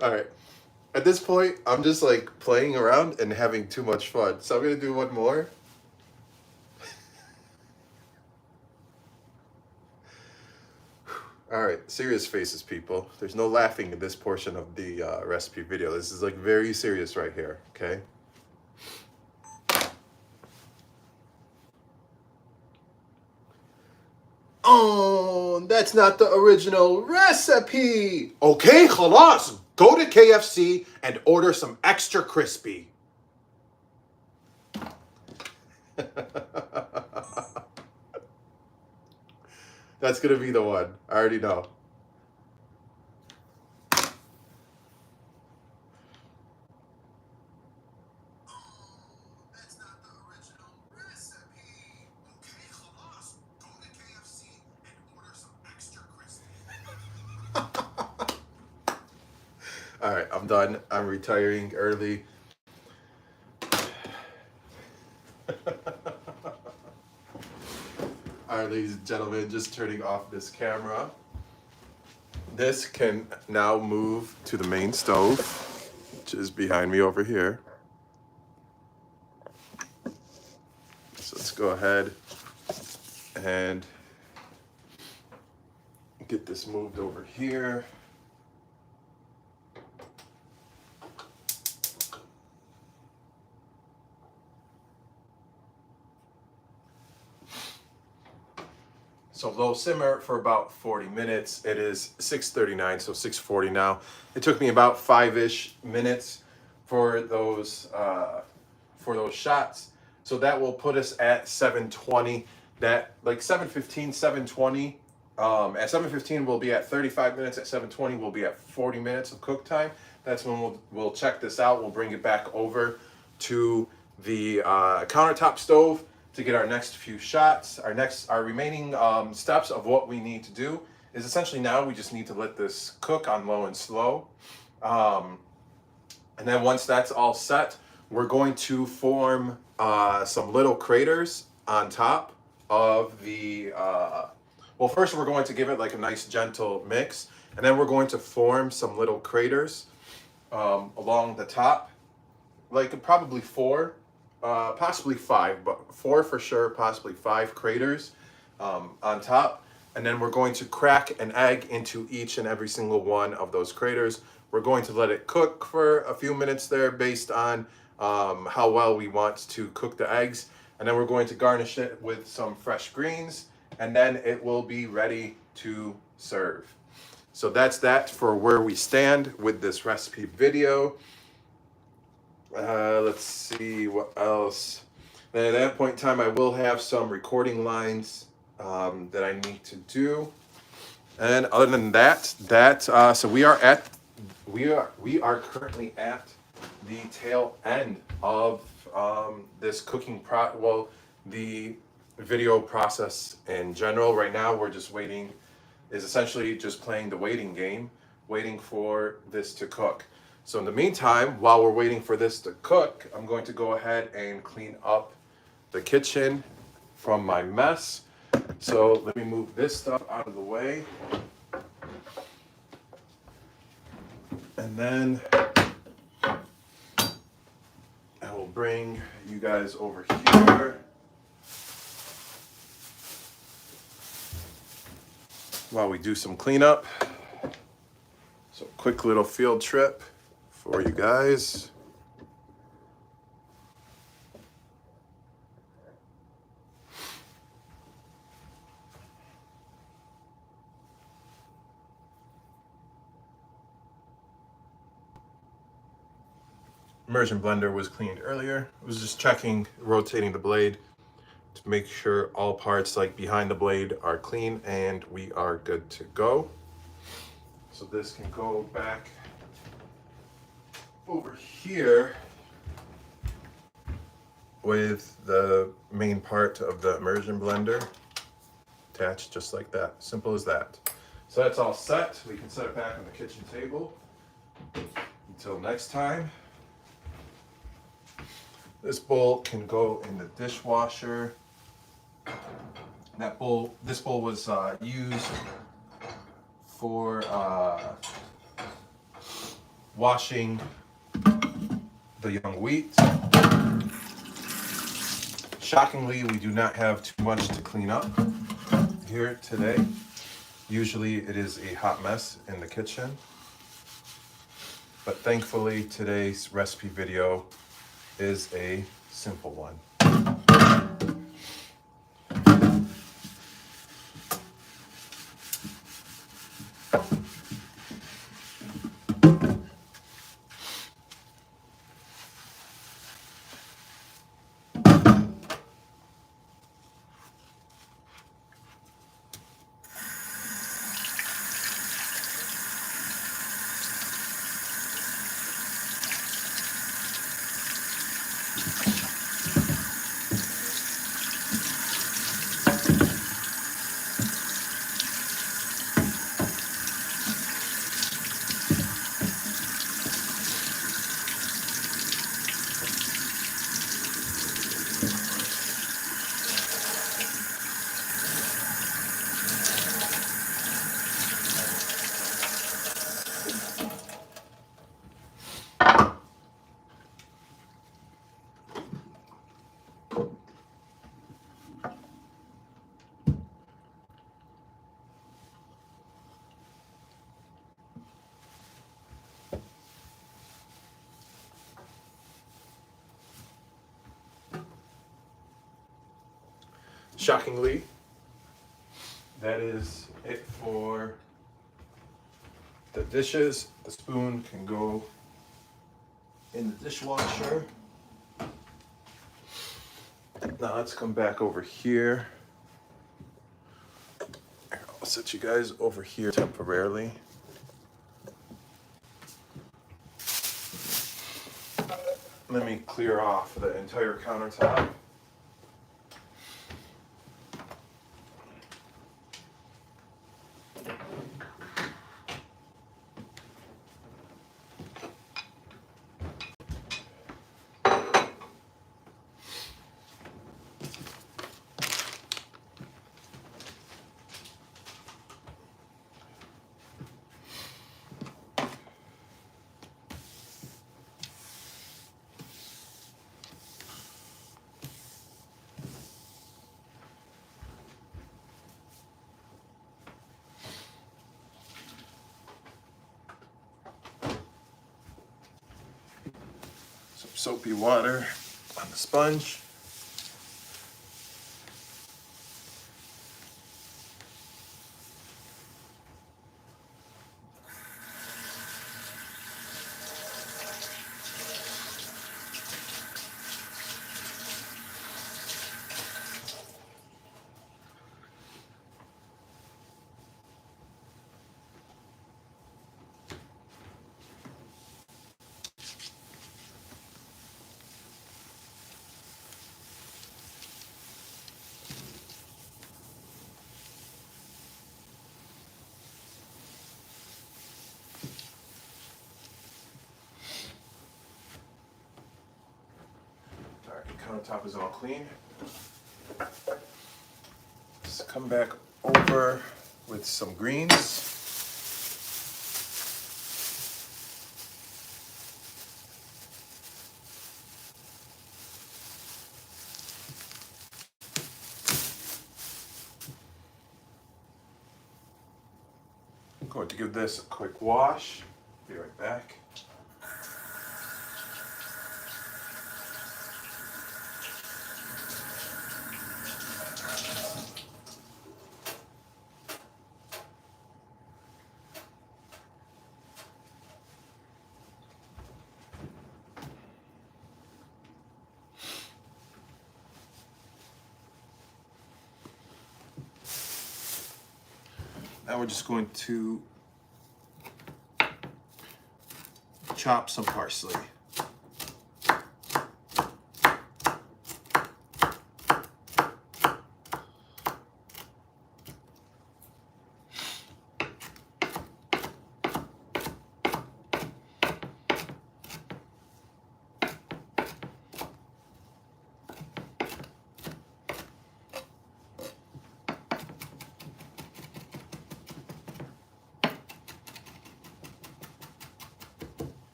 All right. At this point, I'm just like playing around and having too much fun. So I'm going to do one more. All right, serious faces, people. There's no laughing in this portion of the recipe video. This is like very serious right here, okay? Oh, that's not the original recipe. Okay, خلاص. Go to KFC and order some extra crispy. That's gonna be the one. I already know. All right, I'm done. I'm retiring early. All right, ladies and gentlemen, just turning off this camera. This can now move to the main stove, which is behind me over here. So let's go ahead and get this moved over here. So low simmer for about 40 minutes. It is 6:39, so 6:40 now. It took me about 5-ish minutes for those shots. So that will put us at 7:20. That like 7:15, 7:20. At 7:15 we'll be at 35 minutes. At 7:20 we'll be at 40 minutes of cook time. That's when we'll check this out. We'll bring it back over to the countertop stove to get our next few shots. Our remaining steps of what we need to do is essentially now we just need to let this cook on low and slow. And then once that's all set, we're going to form some little craters on top of the, well, first we're going to give it like a nice gentle mix, and then we're going to form some little craters along the top, like probably 4, possibly 5, but 4 for sure, possibly 5 craters on top. And then we're going to crack an egg into each and every single one of those craters. We're going to let it cook for a few minutes there based on how well we want to cook the eggs. And then we're going to garnish it with some fresh greens, and then it will be ready to serve. So that's that for where we stand with this recipe video. Let's see what else. Then at that point in time, I will have some recording lines that I need to do. And other than that, so we are currently at the tail end of this cooking the video process in general. Right now, we're just waiting, is essentially just playing the waiting game, waiting for this to cook. So in the meantime, while we're waiting for this to cook, I'm going to go ahead and clean up the kitchen from my mess. So let me move this stuff out of the way. And then I will bring you guys over here while we do some cleanup. So quick little field trip for you guys. Immersion blender was cleaned earlier. I was just checking, rotating the blade to make sure all parts like behind the blade are clean and we are good to go. So this can go back over here with the main part of the immersion blender attached just like that. Simple as that. So that's all set. We can set it back on the kitchen table. Until next time. This bowl can go in the dishwasher. This bowl was used for washing the young wheat. Shockingly, we do not have too much to clean up here today. Usually it is a hot mess in the kitchen. But thankfully, today's recipe video is a simple one. Shockingly, that is it for the dishes. The spoon can go in the dishwasher. Now let's come back over here. I'll set you guys over here temporarily. Let me clear off the entire countertop. soapy water on the sponge. Countertop is all clean. Just come back over with some greens. I'm going to give this a quick wash. Be right back. Now we're just going to chop some parsley.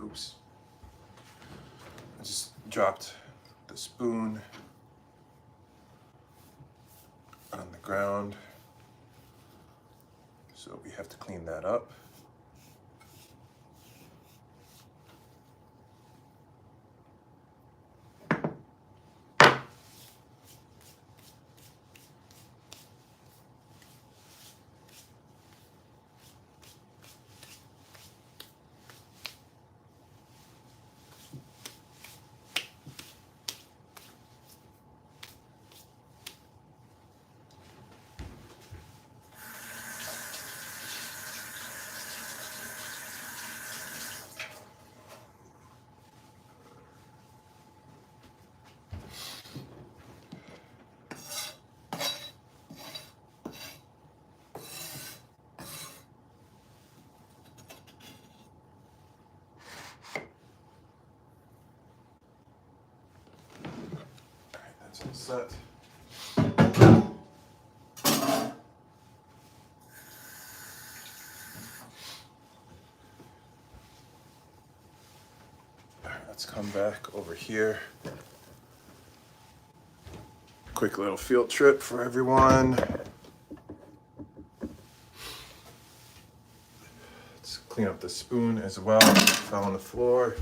Oops. I just dropped the spoon on the ground, so we have to clean that up. That's all set. Let's come back over here. Quick little field trip for everyone. Let's clean up the spoon as well. It fell on the floor.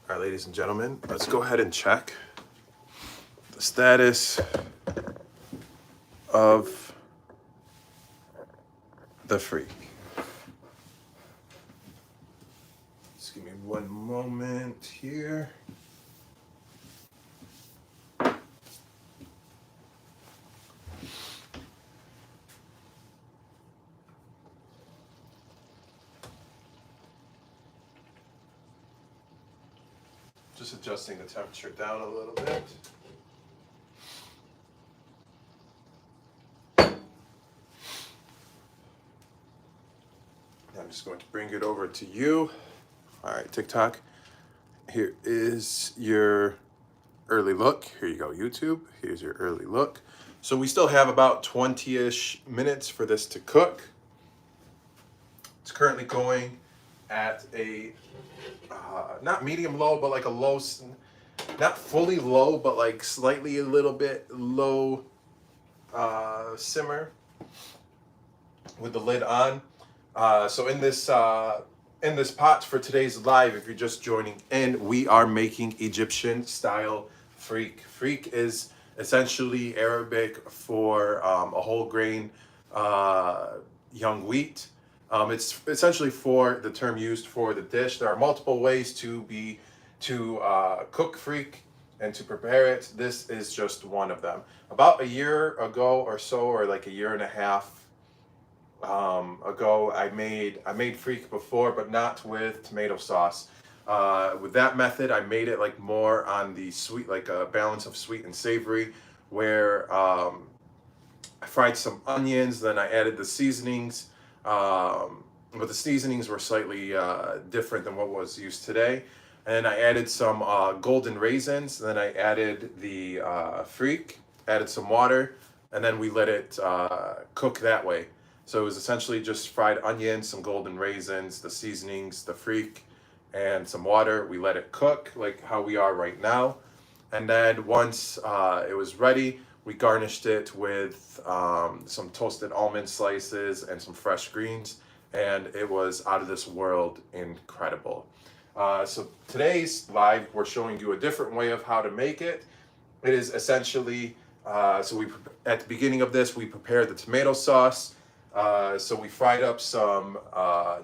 All right, ladies and gentlemen, let's go ahead and check the status of the Freek. Just give me one moment here. Just adjusting the temperature down a little bit. I'm just going to bring it over to you. All right, TikTok. Here is your early look. Here you go, YouTube. Here's your early look. So we still have about 20-ish minutes for this to cook. It's currently going at a not medium low, but like a low, not fully low, but like slightly a little bit low simmer with the lid on. So in this pot for today's live, if you're just joining in, we are making Egyptian style freek. Freek is essentially Arabic for a whole grain young wheat. It's essentially for the term used for the dish. There are multiple ways to cook freek and to prepare it. This is just one of them. About a year ago or so, or like a year and a half ago, I made freek before, but not with tomato sauce. With that method, I made it like more on the sweet, like a balance of sweet and savory, where I fried some onions, then I added the seasonings. But the seasonings were slightly different than what was used today. And then I added some golden raisins. Then I added the Freek, added some water, and then we let it cook that way. So it was essentially just fried onions, some golden raisins, the seasonings, the Freek, and some water. We let it cook like how we are right now. And then once it was ready, we garnished it with some toasted almond slices and some fresh greens. And it was out of this world incredible. So today's live, we're showing you a different way of how to make it. It is essentially, at the beginning of this, we prepared the tomato sauce. So we fried up some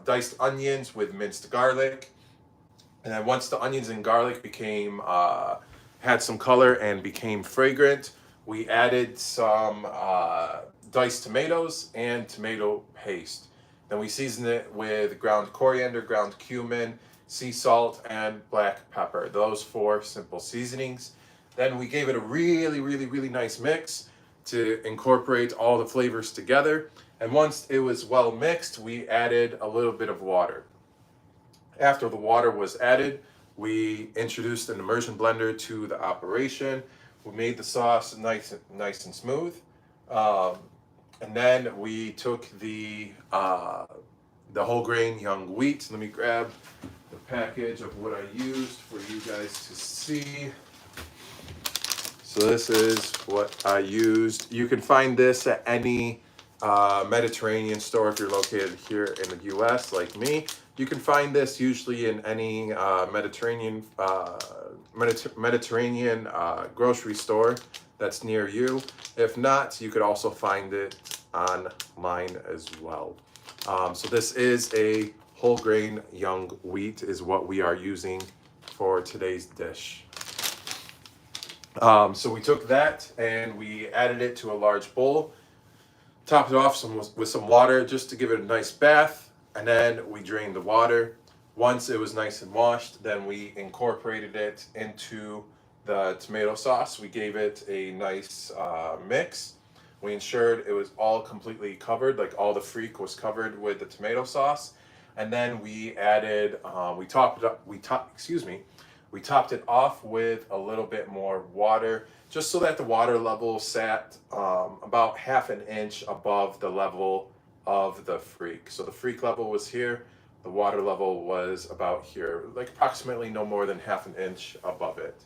diced onions with minced garlic. And then once the onions and garlic became, had some color and became fragrant, we added some diced tomatoes and tomato paste. Then we seasoned it with ground coriander, ground cumin, sea salt, and black pepper. Those 4 simple seasonings. Then we gave it a really nice mix to incorporate all the flavors together. And once it was well mixed, we added a little bit of water. After the water was added, we introduced an immersion blender to the operation. We made the sauce nice and smooth. And then we took the whole grain young wheat. Let me grab the package of what I used for you guys to see. So this is what I used. You can find this at any Mediterranean store if you're located here in the US like me. You can find this usually in any Mediterranean grocery store that's near you. If not, you could also find it online as well. So this is a whole grain young wheat is what we are using for today's dish. So we took that and we added it to a large bowl, topped it off with some water just to give it a nice bath, and then we drained the water. Once it was nice and washed, then we incorporated it into the tomato sauce. We gave it a nice mix. We ensured it was all completely covered, like all the Freek was covered with the tomato sauce. And then we added, we topped it off with a little bit more water, just so that the water level sat about ½ an inch above the level of the Freek. So the Freek level was here, the water level was about here, like approximately no more than ½ an inch above it.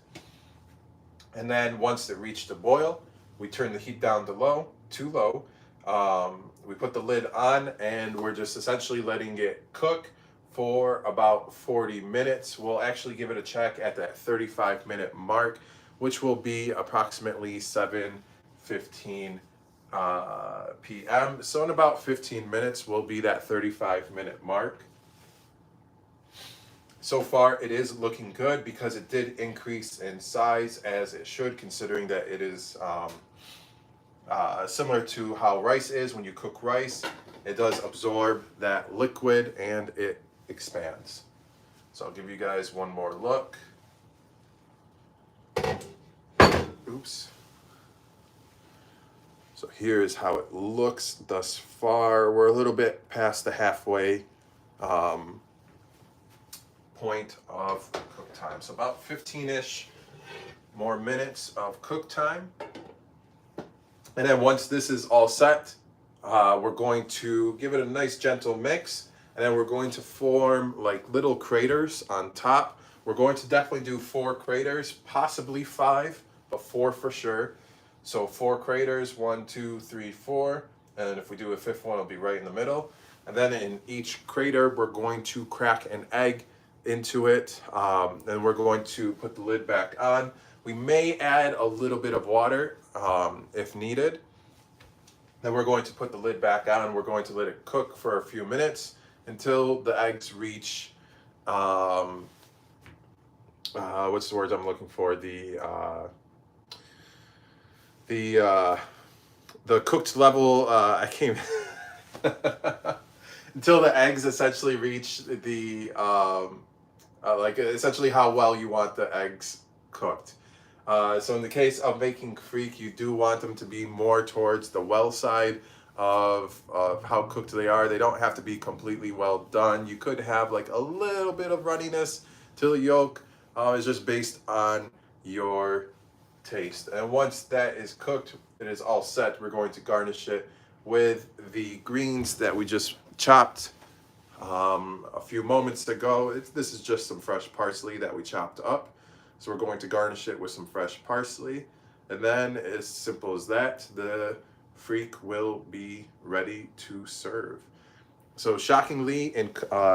And then once it reached a boil, we turned the heat down to low. We put the lid on and we're just essentially letting it cook for about 40 minutes. We'll actually give it a check at that 35-minute mark, which will be approximately 7:15 p.m. So in about 15 minutes will be that 35-minute mark. So far it is looking good because it did increase in size, as it should, considering that it is similar to how rice is. When you cook rice, it does absorb that liquid and it expands. So I'll give you guys one more look. Oops. So here is how it looks thus far. We're a little bit past the halfway point of cook time. So about 15-ish more minutes of cook time. And then once this is all set, we're going to give it a nice gentle mix. And then we're going to form like little craters on top. We're going to definitely do 4 craters, possibly 5, but 4 for sure. So 4 craters, 1, 2, 3, 4. And if we do a 5th one, it'll be right in the middle. And then in each crater, we're going to crack an egg into it. Then we're going to put the lid back on. We may add a little bit of water if needed. Then we're going to put the lid back on. We're going to let it cook for a few minutes until the eggs reach, what's the word I'm looking for? The cooked level, I can't, until the eggs essentially reach the, like essentially how well you want the eggs cooked. So in the case of making Freek, you do want them to be more towards the well side of how cooked they are. They don't have to be completely well done. You could have like a little bit of runniness till the yolk is just based on your taste. And once that is cooked, it is all set. We're going to garnish it with the greens that we just chopped a few moments ago. This is just some fresh parsley that we chopped up. So we're going to garnish it with some fresh parsley. And then, as simple as that, the freak will be ready to serve. So shockingly, in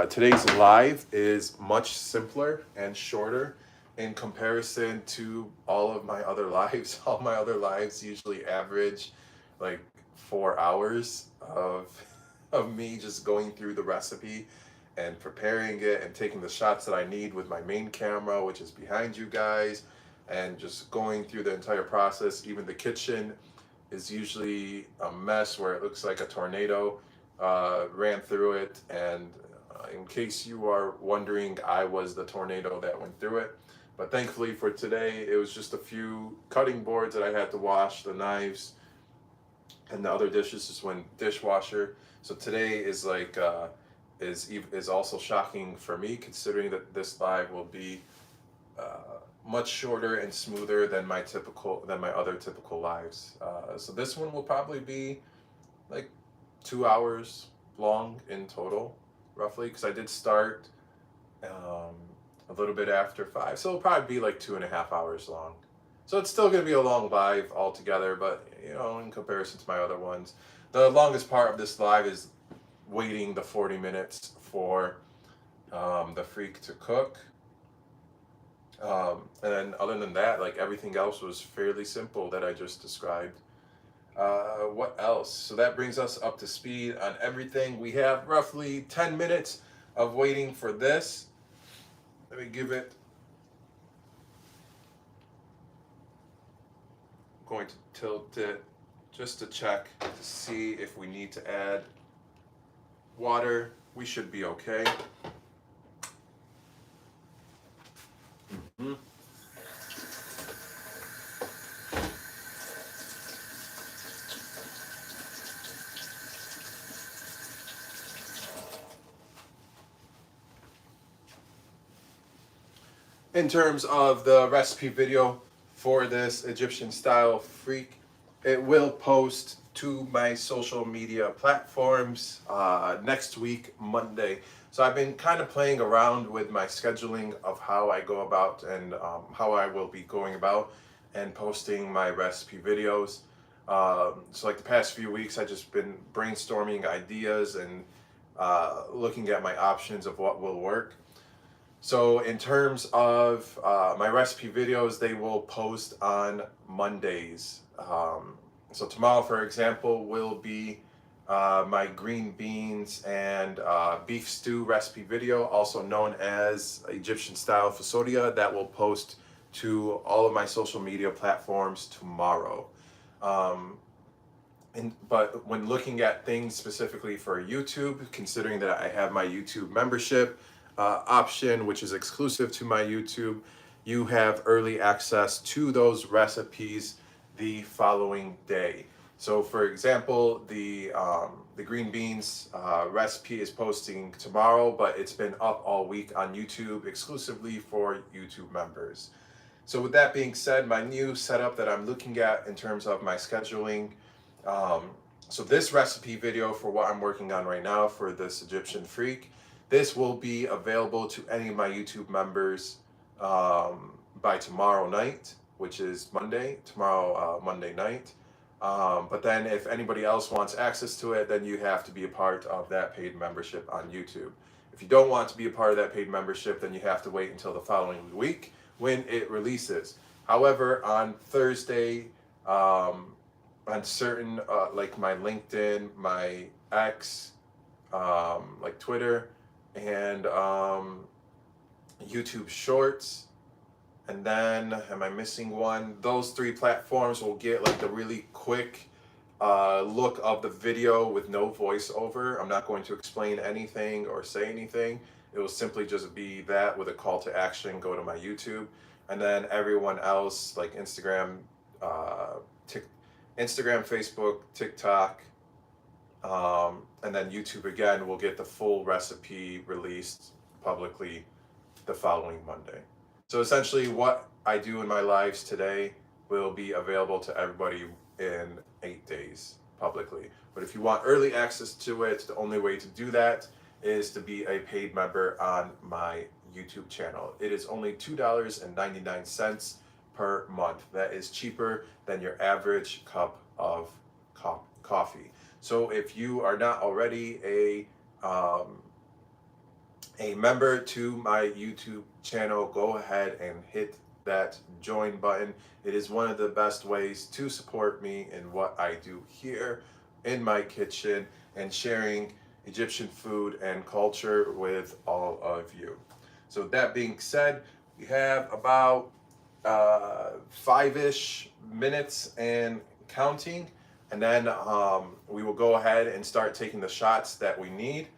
today's live is much simpler and shorter in comparison to all of my other lives. All my other lives usually average like 4 hours of me just going through the recipe and preparing it and taking the shots that I need with my main camera, which is behind you guys, and just going through the entire process. Even the kitchen is usually a mess where it looks like a tornado ran through it. And in case you are wondering, I was the tornado that went through it. But thankfully for today, it was just a few cutting boards that I had to wash, the knives, and the other dishes just went dishwasher. So today is like is also shocking for me, considering that this live will be much shorter and smoother than my other typical lives. So this one will probably be like 2 hours long in total, roughly, because I did start a little bit after 5, so it'll probably be like 2.5 hours long. So it's still going to be a long live altogether, but you know, in comparison to my other ones, the longest part of this live is waiting the 40 minutes for the freak to cook. And then other than that, like everything else was fairly simple that I just described. What else? So that brings us up to speed on everything. We have roughly 10 minutes of waiting for this. Let me give it. I'm going to tilt it just to check to see if we need to add water. We should be okay. Mm-hmm. In terms of the recipe video for this Egyptian style freak, it will post to my social media platforms next week, Monday. So I've been kind of playing around with my scheduling of how I go about and how I will be going about and posting my recipe videos. So like the past few weeks, I've just been brainstorming ideas and looking at my options of what will work. So in terms of my recipe videos, they will post on Mondays. So tomorrow, for example, will be my green beans and beef stew recipe video, also known as Egyptian style fasolia, that will post to all of my social media platforms tomorrow. But when looking at things specifically for YouTube, considering that I have my YouTube membership option, which is exclusive to my YouTube, you have early access to those recipes the following day. So for example, the green beans recipe is posting tomorrow, but it's been up all week on YouTube exclusively for YouTube members. So with that being said, my new setup that I'm looking at in terms of my scheduling, so this recipe video for what I'm working on right now for this Egyptian freak, this will be available to any of my YouTube members by tomorrow night, which is Monday, Monday night. But then if anybody else wants access to it, then you have to be a part of that paid membership on YouTube. If you don't want to be a part of that paid membership, then you have to wait until the following week when it releases. However, on Thursday, on certain, like my LinkedIn, my X, like Twitter, and YouTube Shorts, and then, am I missing one? Those 3 platforms will get like the really quick look of the video with no voiceover. I'm not going to explain anything or say anything. It will simply just be that with a call to action, go to my YouTube. And then everyone else, like Instagram, Facebook, TikTok, and then YouTube again will get the full recipe released publicly the following Monday. So essentially what I do in my lives today will be available to everybody in 8 days publicly. But if you want early access to it, the only way to do that is to be a paid member on my YouTube channel. It is only $2.99 per month. That is cheaper than your average cup of coffee. So if you are not already a member to my YouTube channel, go ahead and hit that join button. It is one of the best ways to support me in what I do here in my kitchen and sharing Egyptian food and culture with all of you. So that being said, we have about 5-ish minutes and counting, and then we will go ahead and start taking the shots that we need,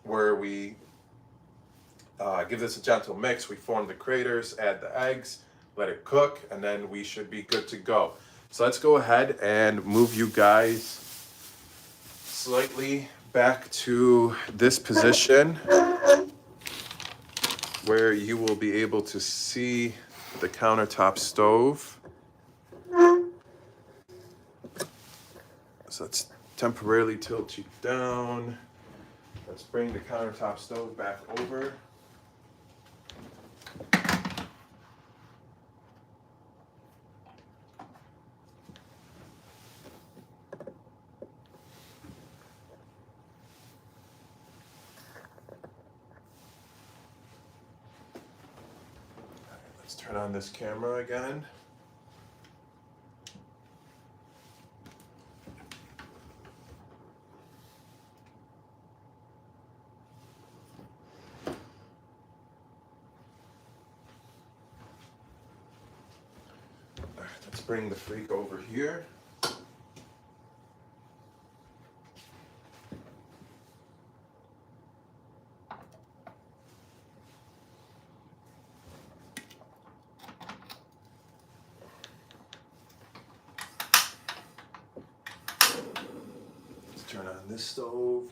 where we give this a gentle mix. We form the craters, add the eggs, let it cook, and then we should be good to go. So let's go ahead and move you guys slightly back to this position where you will be able to see the countertop stove. So let's temporarily tilt you down. Let's bring the countertop stove back over. Let's turn on this camera again. Let's bring the Freek over here. Let's turn on this stove.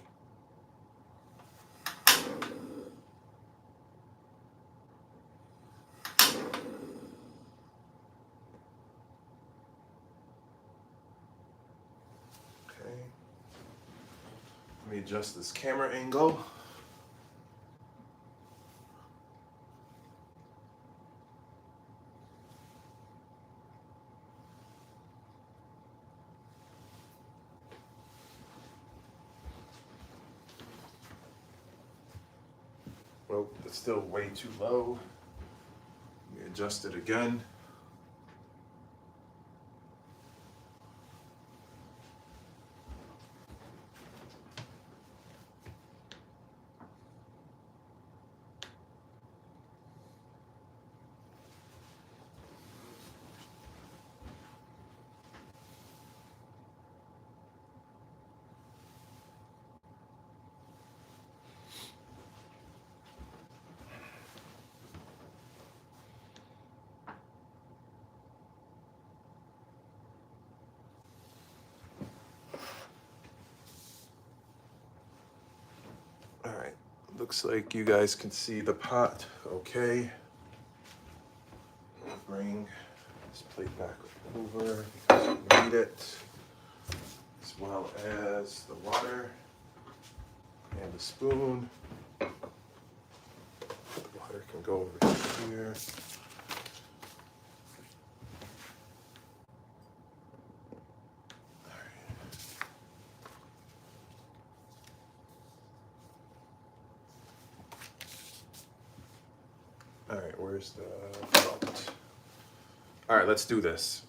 Let me adjust this camera angle. Well, it's still way too low. Let me adjust it again. All right, looks like you guys can see the pot okay. We'll bring this plate back over because we need it, as well as the water and the spoon. The water can go over here. All right, where's the salt? All right, let's do this.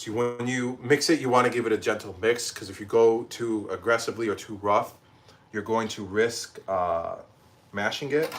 when you mix it, you want to give it a gentle mix, because if you go too aggressively or too rough, you're going to risk mashing it.